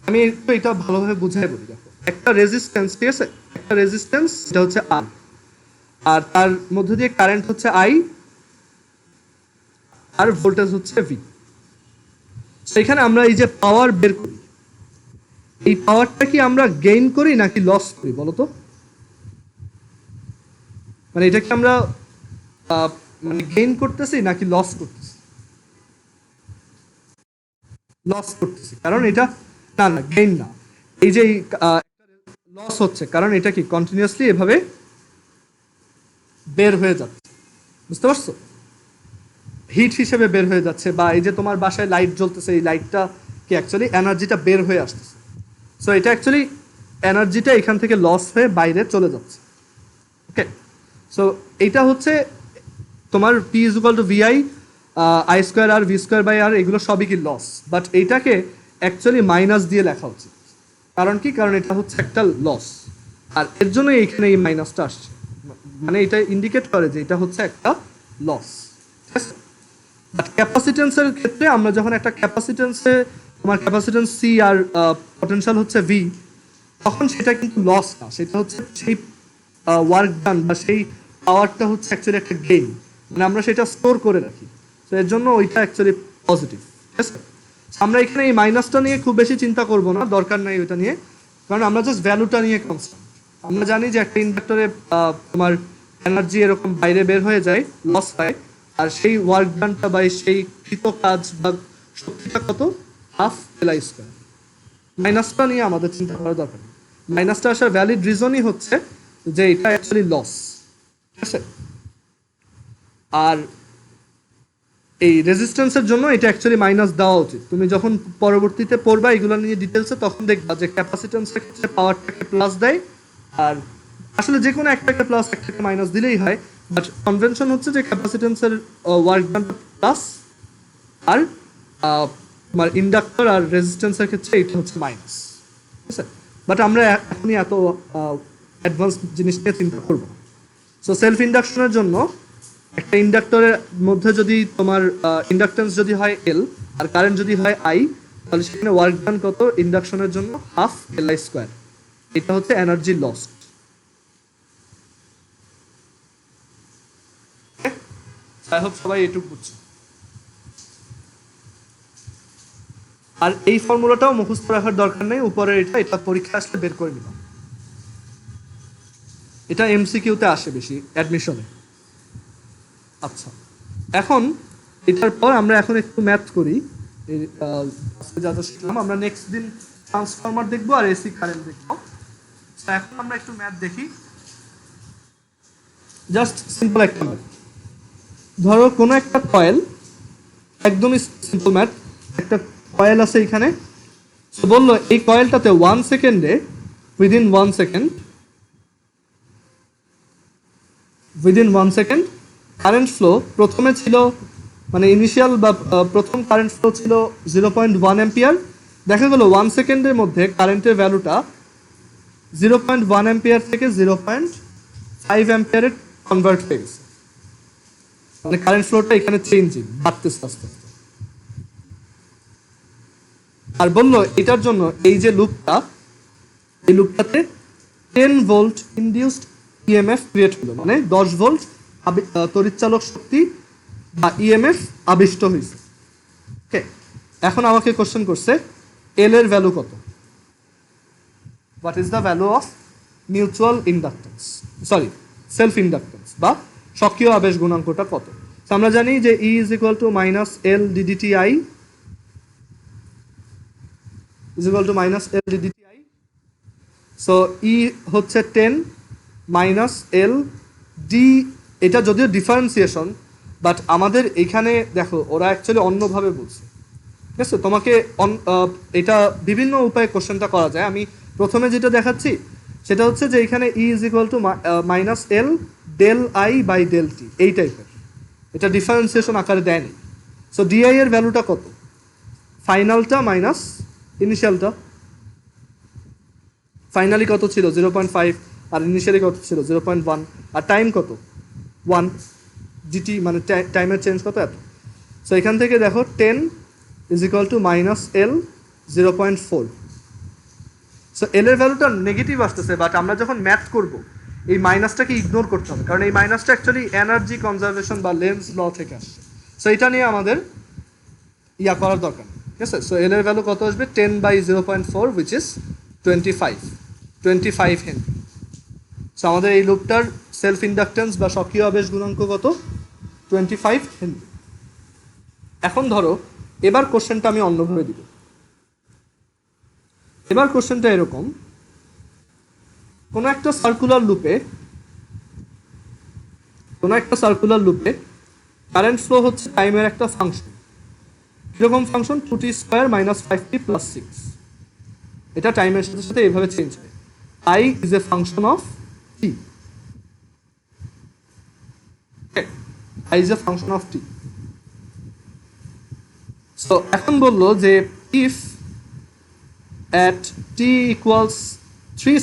আমি একটু এটা ভালোভাবে বুঝাই বলি। দেখো, একটা রেজিস্ট্যান্স, ঠিক আছে? একটা রেজিস্ট্যান্স, এটা হচ্ছে আর, আর তার মধ্যে দিয়ে কারেন্ট হচ্ছে আই আর ভোল্টেজ হচ্ছে ভি। সেখানে আমরা এই যে পাওয়ার বের করি, এই পাওয়ারটা কি আমরা গেইন করি নাকি লস করি বলো তো? মানে এটা কি আমরা মানে গেইন করতেছি নাকি লস করতেছি? লস করতেছি, কারণ এটা না না গেইন না, এই যে লস হচ্ছে কারণ এটা কি কন্টিনিউয়াসলি এভাবে বের হয়ে যাচ্ছে, বুঝতে পারছো? হিট হিসেবে বের হয়ে যাচ্ছে, বা এই যে তোমার বাসায় লাইট জ্বলতেছে, এই লাইটটা কি অ্যাকচুয়ালি এনার্জিটা বের হয়ে আসতেছে। সো এটা অ্যাকচুয়ালি এনার্জিটা এখান থেকে লস হয়ে বাইরে চলে যাচ্ছে, ওকে। সো এইটা হচ্ছে তোমার P is equal to V I, I square R V square by R, এগুলো সবই কি লস, বাট এইটাকে অ্যাকচুয়ালি মাইনাস দিয়ে লেখা উচিত। কারণ কি? কারণ এটা হচ্ছে একটা লস, আর এর জন্য এইখানে এই মাইনাসটা আসছে, মানে এটা ইন্ডিকেট করে যে এটা হচ্ছে একটা লস, ঠিক আছে? বাট ক্যাপাসিটেন্সের ক্ষেত্রে আমরা যখন একটা ক্যাপাসিটেন্সে তোমার ক্যাপাসিট্যান্স সি আর পটেনশিয়াল হচ্ছে ভি, তখন সেটা কিন্তু লস না, সেটা হচ্ছে সেই ওয়ার্ক ডান বা সেই পাওয়ারটা হচ্ছে অ্যাকচুয়ালি একটা গেইন, মানে আমরা সেটা স্টোর করে রাখি। তো এর জন্য ওইটা অ্যাকচুয়ালি পজিটিভ। ঠিক আছে, আমরা এখানে এই মাইনাসটা নিয়ে খুব বেশি চিন্তা করব না, দরকার নাই ওইটা নিয়ে, কারণ আমরা জাস্ট ভ্যালুটা নিয়ে কনসার্ন। আমরা জানি যে একটা ইন্ডাক্টরে তোমার এনার্জি এরকম বাইরে বের হয়ে যায়, লস হয়, আর সেই ওয়ার্ক ডানটা বা সেই কৃত কাজ বা শক্তিটা কত, হাফ এল স্কয়ার। মাইনাসটা নিয়ে আমাদের চিন্তা করা দরকার নেই। মাইনাসটা আসার ভ্যালিড রিজনই হচ্ছে যে এটা অ্যাকচুয়ালি লস। ঠিক আছে, আর এই রেজিস্ট্যান্সের জন্য এটা অ্যাকচুয়ালি মাইনাস দেওয়া উচিত। তুমি যখন পরবর্তীতে পড়বা এগুলো নিয়ে ডিটেলসে, তখন দেখবা যে ক্যাপাসিট্যান্সের ক্ষেত্রে পাওয়ারটাকে প্লাস দেয়, আর আসলে যে কোনো একটাকে প্লাস একটাকে মাইনাস দিলেই হয়, বাট কনভেনশন হচ্ছে যে ক্যাপাসিট্যান্সের ওয়ার্ক ডান প্লাস, আর তোমার ইন্ডাক্টর আর রেজিস্ট্যান্সের ক্ষেত্রে এটা হচ্ছে মাইনাস। ঠিক আছে, বাট আমরা এখনই এত অ্যাডভান্স জিনিস নিয়ে চিন্তা করবো। সো সেলফ ইন্ডাকশনের জন্য একটা ইন্ডাক্টরের মধ্যে যদি তোমার ইন্ডাকটেন্স যদি হয় এল আর কারেন্ট যদি হয় আই, তাহলে সেখানে ওয়ার্ক ডান কত ইন্ডাকশনের জন্য, হাফ এল আই স্কোয়ার। এটা হচ্ছে এনার্জি লস্ট। আই হোপ সবাই এটুকু বুঝছো। আর এই ফর্মুলাটাও মুখস্থ রাখার দরকার নেই, উপরের এটা পরীক্ষা আসলে বের করে নিলাম। এটা এমসিকিউতে আসে বেশি অ্যাডমিশনে। আচ্ছা, এখন এটার পর আমরা এখন একটু ম্যাথ করি। যা যা শিখলাম, আমরা নেক্সট দিন ট্রান্সফরমার দেখবো আর এসি কারেন্ট দেখবো। এখন আমরা একটু ম্যাথ দেখি, জাস্ট সিম্পল একটা ম্যাথ। ধরো কোনো একটা কয়েল, একদমই সিম্পল ম্যাথ, একটা কয়েল আছে এখানে, বললো এই কয়েলটাতে 1 সেকেন্ডে উইদিন 1 সেকেন্ড কারেন্ট ফ্লো প্রথমে ছিল, মানে ইনিশিয়াল বা প্রথম কারেন্ট ফ্লো ছিল 0.1 অ্যাম্পিয়ার। দেখা গেল 1 সেকেন্ডের মধ্যে কারেন্টের ভ্যালুটা 0.1 অ্যাম্পিয়ার থেকে 0.5 অ্যাম্পিয়ারে কনভার্ট হয়ে গেছে, মানে কারেন্ট ফ্লোটা এখানে চেঞ্জিং, বাড়তেছে আস্তে আস্তে। আর বললো এটার জন্য এই যে লুপটা, এই লুপটাতে 10 ভোল্ট ইনডিউসড ইএমএফ ক্রিয়েট হলো, মানে 10 ভোল্ট তড়িৎচালক শক্তি বা ইএমএফ আবিষ্ট হয়েছে। ওকে, এখন আমাকে কোশ্চেন করছে এল এর ভ্যালু কত, what is the value of mutual inductance, sorry self inductance বা স্বকীয় আবেশ গুণাঙ্কটা কত। আমরা জানি যে E is equal to minus L DDT I is equal to minus L dDti. So E হচ্ছে 10 minus L D, এটা যদিও ডিফারেন্সিয়েশন, বাট আমাদের এখানে দেখো ওরা অ্যাকচুয়ালি অন্যভাবে বলছে। ঠিক আছে, তোমাকে এটা বিভিন্ন উপায়ে কোশ্চেনটা করা যায়। আমি প্রথমে যেটা দেখাচ্ছি সেটা হচ্ছে যে এখানে E is equal to minus L del I by del T, এই টাইপের, এটা ডিফারেন্সিয়েশন আকারে দেয়নি। সো ডিআই এর ভ্যালুটা কত, ফাইনালটা মাইনাস ইনিশিয়ালটা। ফাইনালি কত ছিল 0.5, আর ইনিশিয়ালি কত ছিল 0.1, আর টাইম কত 1 জিটি, মানে টাইমের চেঞ্জ কত এত। সো এখান থেকে দেখো 10 is equal to minus L 0.4। So L এর ভ্যালুটা নেগেটিভ আসতেছে, বাট আমরা যখন ম্যাথ করব এই মাইনাসটাকে ইগনোর করতে হবে, কারণ এই মাইনাসটা অ্যাকচুয়ালি এনার্জি কনজারভেশন বা লেন্স ল থেকে আসছে। সো এটা নিয়ে আমাদের ইয়া করার দরকার। ঠিক আছে, সো এল এর ভ্যালু কত আসবে 10 by 0.4 which is 25 henry. So আমাদের এই লুপটার সেলফ ইন্ডাকটেন্স বা স্বকীয় আবেশ গুণাঙ্ক কত 25 হেনরি। এখন ধরো এবার কোশ্চেনটা আমি অন্যভাবে দিব। এবার কোশ্চেনটা এরকম, কোনো একটা সার্কুলার লুপে কারেন্ট ফ্লো হচ্ছে টাইমের একটা ফাংশন। কিরকম function, 2t square minus 5t plus 6। এটা টাইমের সাথে সাথে এইভাবে চেঞ্জ হয়। I is a function of t. I is a function of t. So এখন বললো যে if at t equals 3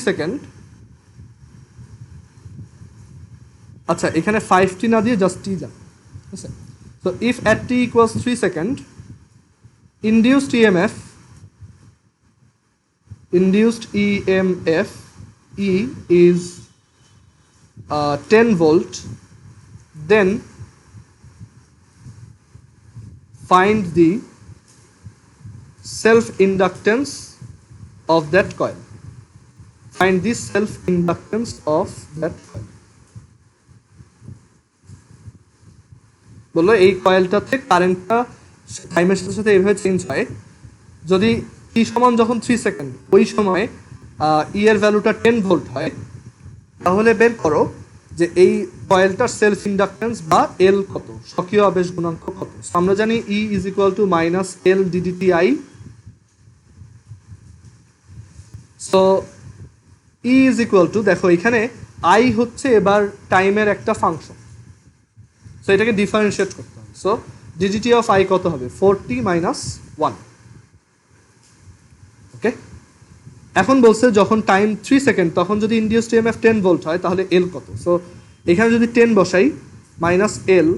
second, আচ্ছা এখানে 5t না দিয়ে জাস্ট t যাবে। ঠিক আছে, So if at t equals 3 seconds, induced EMF E is 10 volt, then find the self inductance of that coil. Find the self inductance of that coil. বললো এই কয়েলটাতে কারেন্টটা টাইমের সাথে সাথে এইভাবে চেঞ্জ হয়। যদি টি সমান যখন 3 সেকেন্ড ওই সময় ই এর ভ্যালুটা 10 ভোল্ট হয়, তাহলে বের করো যে এই কয়েলটার সেলফ ইন্ডাকটেন্স বা এল কত, স্বকীয় আবেশ গুণাঙ্ক কত। আমরা জানি E is equal to minus L DDT I. So E is equal to, দেখো এখানে আই হচ্ছে এবার টাইমের একটা ফাংশন, সো এটাকে ডিফারেন্সিয়েট করতে হবে। সো ডিডিটি অফ আই কত হবে? 4t minus 1। ওকে, এখন বলছে যখন টাইম 3 সেকেন্ড তখন যদি ইন্ডিউসড ইএমএফ 10 ভোল্ট হয় তাহলে এল কত। সো এখানে যদি 10 বসাই, মাইনাস এল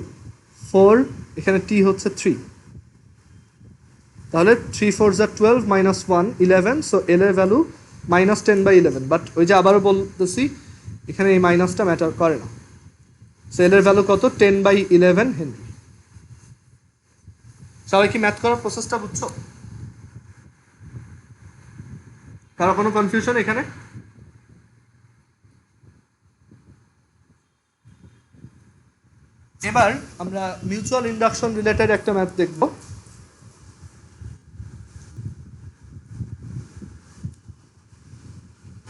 4, এখানে টি হচ্ছে 3, তাহলে 3 4 যা 12 মাইনাস 1 11। সো এল এর ভ্যালু মাইনাস 10/11। বাট ওই যে আবারও বলতেছি এখানে এই মাইনাসটা ম্যাটার করে না। সো এল এর ভ্যালু কত? 10/11 হেনরি। সবাই কি ম্যাথ করার প্রসেসটা বুঝছো? কারো কোনো কনফিউশন এখানে? এবার আমরা মিউচুয়াল ইন্ডাকশন রিলেটেড একটা ম্যাথ দেখব।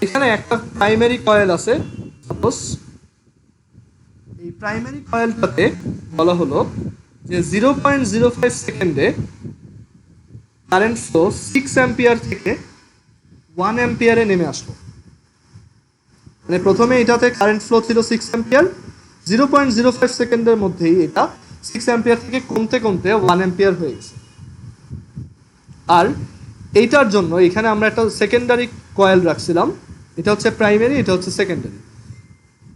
এখানে একটা প্রাইমারি কয়েল আছে, সাপোজ এই প্রাইমারি কয়েলটাতে বলা হলো যে 0.05 সেকেন্ডে কারেন্ট ফ্লো 6 অ্যাম্পিয়ার থেকে 1 অ্যাম্পিয়ারে নেমে আসলো। মানে প্রথমে এটাতে কারেন্ট ফ্লো ছিল 6 অ্যাম্পিয়ার, 0.05 সেকেন্ডের মধ্যেই এটা 6 অ্যাম্পিয়ার থেকে কমতে কমতে 1 অ্যাম্পিয়ার হয়ে গেছে। আর এইটার জন্য এখানে আমরা একটা সেকেন্ডারি কয়েল রাখছিলাম, এটা হচ্ছে প্রাইমারি, এটা হচ্ছে সেকেন্ডারি।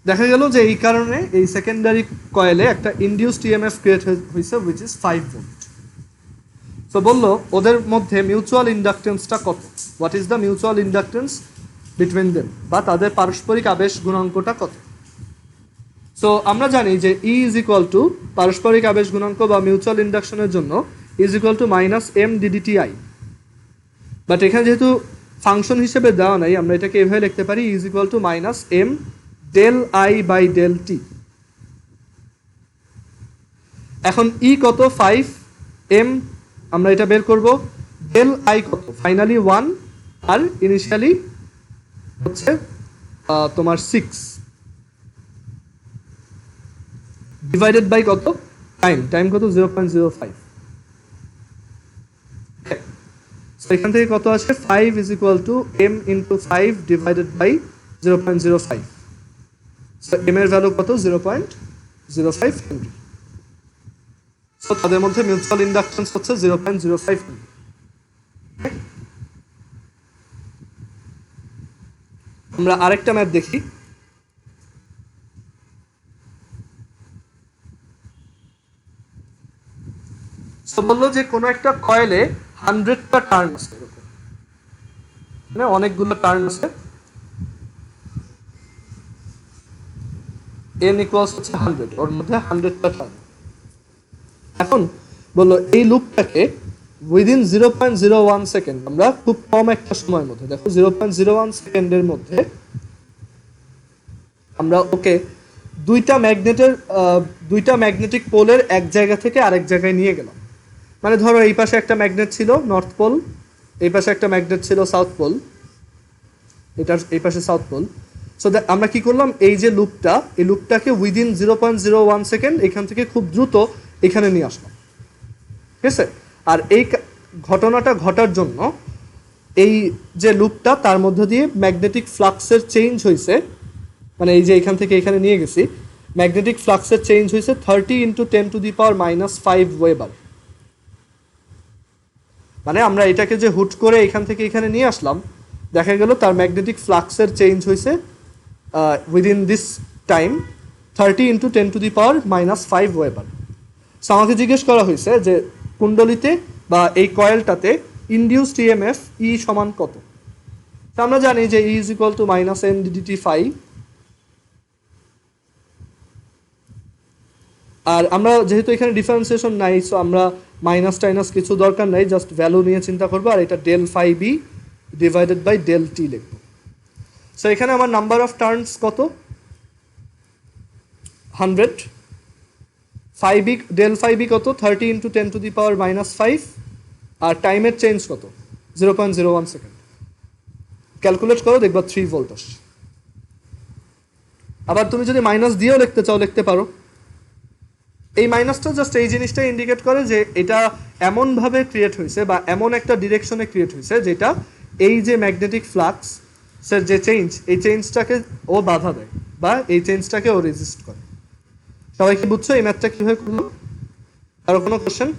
দেখা গেল যে এই কারণে এই সেকেন্ডারি কয়েলে একটা ইনডিউসড ইএমএফ ক্রিয়েট হয়েছে উইচ ইজ 5 ভোল্ট। তো বললো ওদের মধ্যে মিউচুয়াল ইন্ডাকটেন্সটা কত, what is the mutual inductance between them, বা তাদের পারস্পরিক আবেশ গুণাঙ্কটা কত। সো আমরা জানি যে ই ইজ ইকুয়াল টু পারস্পরিক আবেশ গুণাঙ্ক বা মিউচুয়াল ইন্ডাকশনের জন্য is equal to minus M DDT I. But এখানে যেহেতু ফাংশন হিসেবে দেওয়া নাই, আমরা এটাকে এভাবে লিখতে পারি is equal to minus M del I by del T. এখন ই কত? 5, এম আমরা এটা বের করব, ডেল আই কত? ফাইনালি 1, আর ইনিশিয়ালি হচ্ছে তোমার 6 ডিভাইডেড বাই কত? টাইম কত? 0.05। এখান থেকে কত আসে? 5 is equal to M into 5 divided by 0.05। So M এর ভ্যালু কত? 0.05 হেনরি। সো তাদের মধ্যে মিউচুয়াল ইন্ডাকটেন্স হচ্ছে 0.05 হেনরি। আমরা আরেকটা ম্যাথ দেখি। সো বললো যে কোনো একটা কয়েলে 100টা টার্ন আছে, মানে অনেকগুলো টার্ন আছে, n ইকুয়ালস হচ্ছে 100, ওর মধ্যে 100টা টার্ন। এখন বললো এই লুপটাকে উইদিন 0.01 সেকেন্ড, আমরা খুব কম একটা সময়ের মধ্যে, দেখো 0.01 সেকেন্ডের মধ্যে আমরা ওকে দুইটা ম্যাগনেটিক পোলের এক জায়গা থেকে আরেক জায়গায় নিয়ে গেলাম। মানে ধরো এই পাশে একটা ম্যাগনেট ছিল নর্থ পোল, এই পাশে একটা ম্যাগনেট ছিল সাউথ পোল, এটার এই পাশে সাউথ পোল। সো আমরা কি করলাম, এই যে লুপটা, এই লুপটাকে উইদিন 0.01 সেকেন্ড এখান থেকে খুব দ্রুত এখানে নিয়ে আসলাম, ঠিক আছে। আর এই ঘটনাটা ঘটার জন্য এই যে লুপটা, তার মধ্য দিয়ে ম্যাগনেটিক ফ্লাক্সের চেঞ্জ হয়েছে, মানে এই যে এখান থেকে এখানে নিয়ে গেছি, ম্যাগনেটিক ফ্লাক্সের চেঞ্জ হয়েছে 30 × 10⁻⁻5 ওয়েবার। মানে আমরা এটাকে যে হুট করে এখান থেকে এখানে নিয়ে আসলাম, দেখা গেল তার ম্যাগনেটিক ফ্লাক্সের চেঞ্জ হয়েছে within this time 30 × 10⁻⁻5 weber. So আমাকে জিজ্ঞেস করা হয়েছে যে কুণ্ডলিতে বা এই কয়েলটাতে ইনডিউসড ইএমএফ ই সমান কত। তো আমরা জানি যে E is equal to minus M d d t phi. আর আমরা যেহেতু এখানে ডিফারেন্সিয়েশন নাই, সো আমরা মাইনাস টাইনাস কিছু দরকার নাই, জাস্ট ভ্যালু নিয়ে চিন্তা করবো আর এটা del phi B divided by del T লিখবো। সো এখানে আমার নাম্বার অফ টার্নস কত, 100। Phi B del phi B কত, 30 into 10 to the power minus 5। আর টাইমের চেঞ্জ কত, 0.01 সেকেন্ড। ক্যালকুলেট করো, দেখবা 3 ভোল্ট আসছে। আবার তুমি যদি মাইনাস দিয়েও লিখতে চাও লিখতে পারো। এই মাইনাসটা জাস্ট এই জিনিসটা ইন্ডিকেট করে যে এটা এমনভাবে ক্রিয়েট হয়েছে বা এমন একটা ডিরেকশনে ক্রিয়েট হয়েছে যেটা এই যে ম্যাগনেটিক ফ্লাক্স স্যার যে চেঞ্জ, এই চেঞ্জটাকে ও বাধা দেয় বা এই চেঞ্জটাকে ও রেজিস্ট করে। সবাই কি বুঝছো এই ম্যাথটা কিভাবে করলো? আরো কোনো কোশ্চেন?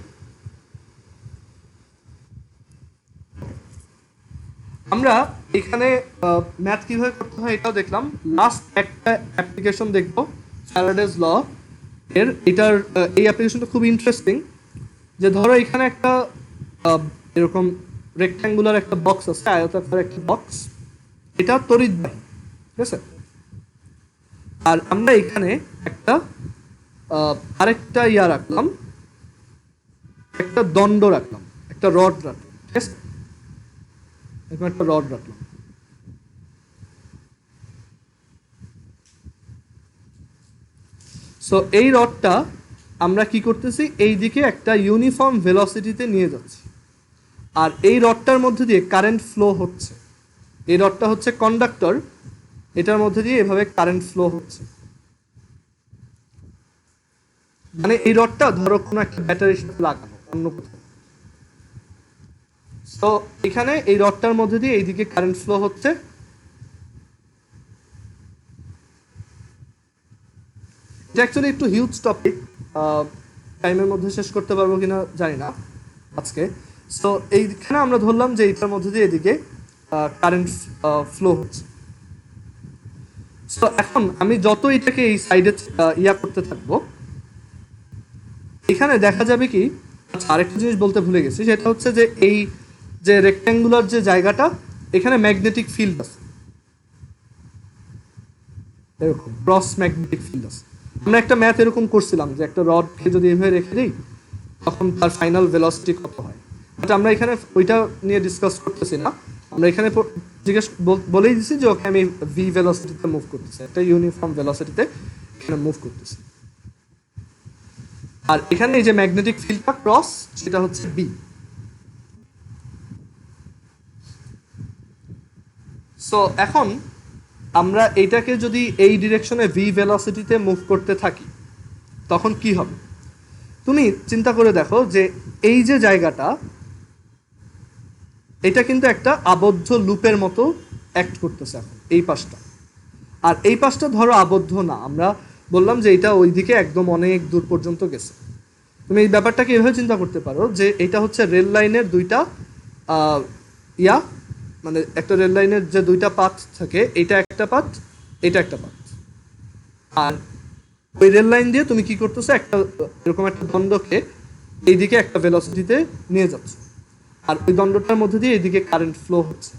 আমরা এখানে ম্যাথ কিভাবে করতে হয় এটাও দেখলাম। লাস্ট একটা অ্যাপ্লিকেশন দেখবো ফ্যারাডেজ ল এর। এটার এই অ্যাপ্লিকেশনটা খুব ইন্টারেস্টিং। যে ধরো এখানে একটা এরকম রেক্ট্যাঙ্গুলার একটা বক্স আছে, আয়তাকার একটা বক্স, এটা তড়িৎবাহী, ঠিক আছে? আর আমরা এখানে একটা আরেকটা ইয়া রাখলাম, একটা দণ্ড রাখলাম, একটা রড রাখলাম, ঠিক আছে? এরকম একটা রড রাখলাম। সো এই রডটা আমরা কি করতেছি, এই দিকে একটা ইউনিফর্ম ভেলোসিটিতে নিয়ে যাচ্ছি। আর এই রডটার মধ্যে দিয়ে কারেন্ট ফ্লো হচ্ছে। এই রডটা হচ্ছে কন্ডাক্টর, এটার মধ্যে দিয়ে এভাবে কারেন্ট ফ্লো হচ্ছে। মানে এই রডটা ধরো কোনো একটা ব্যাটারির সাথে লাগানো অন্য কোথাও। তো এখানে এই রডটার মধ্যে দিয়ে এইদিকে কারেন্ট ফ্লো হচ্ছে। এটা অ্যাকচুয়ালি একটু হিউজ টপিক, টাইমের মধ্যে শেষ করতে পারবো কিনা জানি না আজকে। সো এইখানে আমরা ধরলাম যে এইটার মধ্যে দিয়ে এদিকে কারেন্ট ফ্লো হচ্ছে। সো এখন আমি যত এটাকে এই সাইডে ইয়া করতে থাকবো, এখানে দেখা যাবে কি, আচ্ছা আরেকটা জিনিস বলতে ভুলে গেছি, সেটা হচ্ছে যে এই যে রেক্ট্যাঙ্গুলার যে জায়গাটা, এখানে ম্যাগনেটিক ফিল্ড আছে, এরকম ক্রস ম্যাগনেটিক ফিল্ড আছে। আমরা একটা ম্যাথ এরকম করছিলাম যে একটা রডকে যদি এভাবে রেখে দিই তখন তার ফাইনাল ভেলোসিটি কত হয়। বাট আমরা এখানে ওইটা নিয়ে ডিসকাস করতেছি না। আমরা এখানে বলেই দিছি যে ওকে আমি ভি ভেলোসিটিতে মুভ করতেছি, একটা ইউনিফর্ম ভেলোসিটিতে এখানে মুভ করতেছি। আর এখানে এই যে ম্যাগনেটিক ফিল্ডটা ক্রস, সেটা হচ্ছে বি। সো এখন আমরা এইটাকে যদি এই ডিরেকশনে ভি ভেলোসিটিতে মুভ করতে থাকি তখন কি হবে? তুমি চিন্তা করে দেখো যে এই যে জায়গাটা, এটা কিন্তু একটা আবদ্ধ লুপের মতো অ্যাক্ট করতেছে এখন এই পাশটা। আর এই পাশটা ধরো আবদ্ধ না, আমরা বললাম যে এটা ওইদিকে একদম অনেক দূর পর্যন্ত গেছে। তুমি এই ব্যাপারটাকে এভাবে চিন্তা করতে পারো যে এটা হচ্ছে রেল লাইনের দুইটা মানে একটা রেল লাইনের যে দুইটা পাথ থাকে, এটা একটা পাথ, এটা একটা পাথ। আর ওই রেল লাইন দিয়ে তুমি কি করতেছো, একটা এরকম একটা দণ্ডকে এইদিকে একটা ভেলোসিটিতে নিয়ে যাচ্ছ। আর ওই দণ্ডটার মধ্যে দিয়ে এইদিকে কারেন্ট ফ্লো হচ্ছে।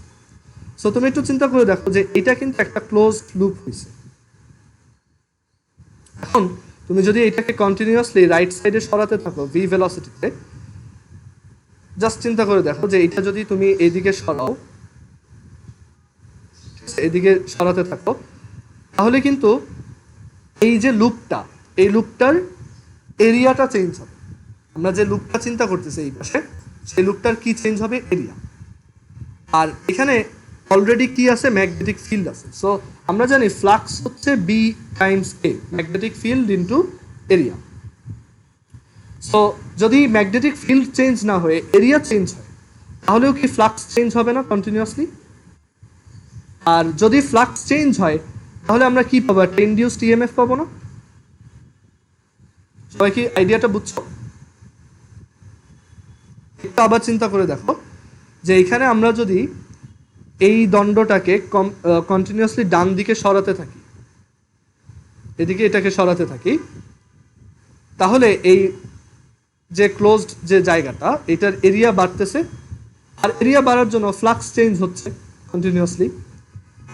সো তুমি একটু চিন্তা করে দেখো যে এটা কিন্তু একটা ক্লোজড লুপ হয়েছে। এখন তুমি যদি এটাকে কন্টিনিউয়াসলি রাইট সাইডে সরাতে থাকো ভি ভেলোসিটিতে, জাস্ট চিন্তা করে দেখো যে এটা যদি তুমি এইদিকে সরাও, এদিকে সরাতে থাকো, তাহলে কিন্তু এই যে লুপটা, এই লুপটার এরিয়াটা চেঞ্জ হবে। আমরা যে লুপটা চিন্তা করতেছি এই পাশে, সেই লুপটার কি চেঞ্জ হবে? এরিয়া। আর এখানে অলরেডি কি আছে? ম্যাগনেটিক ফিল্ড আছে। সো আমরা জানি ফ্লাক্স হচ্ছে B times A, magnetic field into area. So যদি ম্যাগনেটিক ফিল্ড চেঞ্জ না হয়ে এরিয়া চেঞ্জ হয়, তাহলেও কি ফ্লাক্স চেঞ্জ হবে না কন্টিনিউয়াসলি? আর যদি ফ্লাক্স চেঞ্জ হয় তাহলে আমরা কি পাবো? একটা ইনডিউসড ইএমএফ পাবো না? সবাই কি আইডিয়াটা বুঝছো? একটু আবার চিন্তা করে দেখো যে এখানে আমরা যদি এই দণ্ডটাকে কন্টিনিউয়াসলি ডান দিকে সরাতে থাকি, এদিকে এটাকে সরাতে থাকি, তাহলে এই যে ক্লোজড যে জায়গাটা, এটার এরিয়া বাড়তেছে, আর এরিয়া বাড়ার জন্য ফ্লাক্স চেঞ্জ হচ্ছে কন্টিনিউয়াসলি।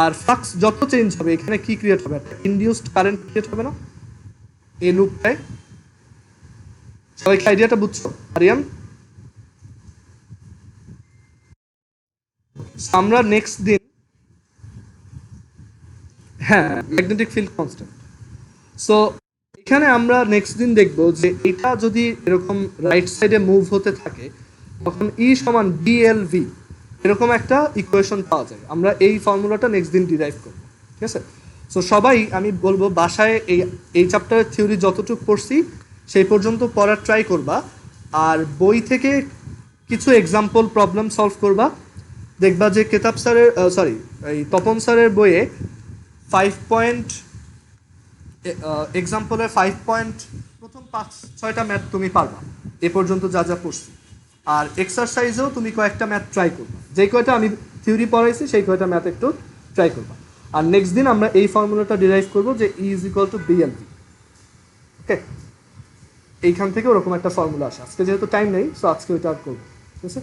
আর ফ্লাক্স যত চেঞ্জ হবে এখানে কি ক্রিয়েট হবে, একটা ইনডিউসড কারেন্ট ক্রিয়েট হবে না এই লুপটায়। সবাই আইডিয়াটা বুঝছো? আরিয়ান, আমরা নেক্সট দিন, হ্যাঁ ম্যাগনেটিক ফিল্ড কনস্ট্যান্ট। সো এখানে আমরা নেক্সট দিন দেখব যে এটা যদি এরকম রাইট সাইডে মুভ হতে থাকে তখন ই সমান বিএলভি এরকম একটা ইকুয়েশন পাওয়া যায়। আমরা এই ফর্মুলাটা নেক্সট দিন ডিরাইভ করব, ঠিক আছে? সো সবাই আমি বলবো বাসায় এই চ্যাপ্টারের থিওরি যতটুকু পড়ছি সেই পর্যন্ত পড়ার ট্রাই করবা, আর বই থেকে কিছু এক্সাম্পল প্রবলেম সলভ করবা। দেখবা যে কেতাব স্যারের এই তপন স্যারের বইয়ে 5 পয়েন্ট এক্সাম্পলের 5 পয়েন্ট প্রথম 5-6টা ম্যাথ তুমি পারবা এ পর্যন্ত যা যা পড়ছি। আর এক্সারসাইজেও তুমি কয়েকটা ম্যাথ ট্রাই করবা, যেই কয়টা আমি থিওরি পড়াইছি সেই কয়টা ম্যাথ একটু ট্রাই করবা। আর নেক্সট দিন আমরা এই ফর্মুলাটা ডিরাইভ করবো যে ই ইজ ইকুয়াল টু বিএলভি। ওকে, এইখান থেকে ওরকম একটা ফর্মুলা আসে। আজকে যেহেতু টাইম নেই, সো আজকে ওইটা আর করবো, ঠিক আছে?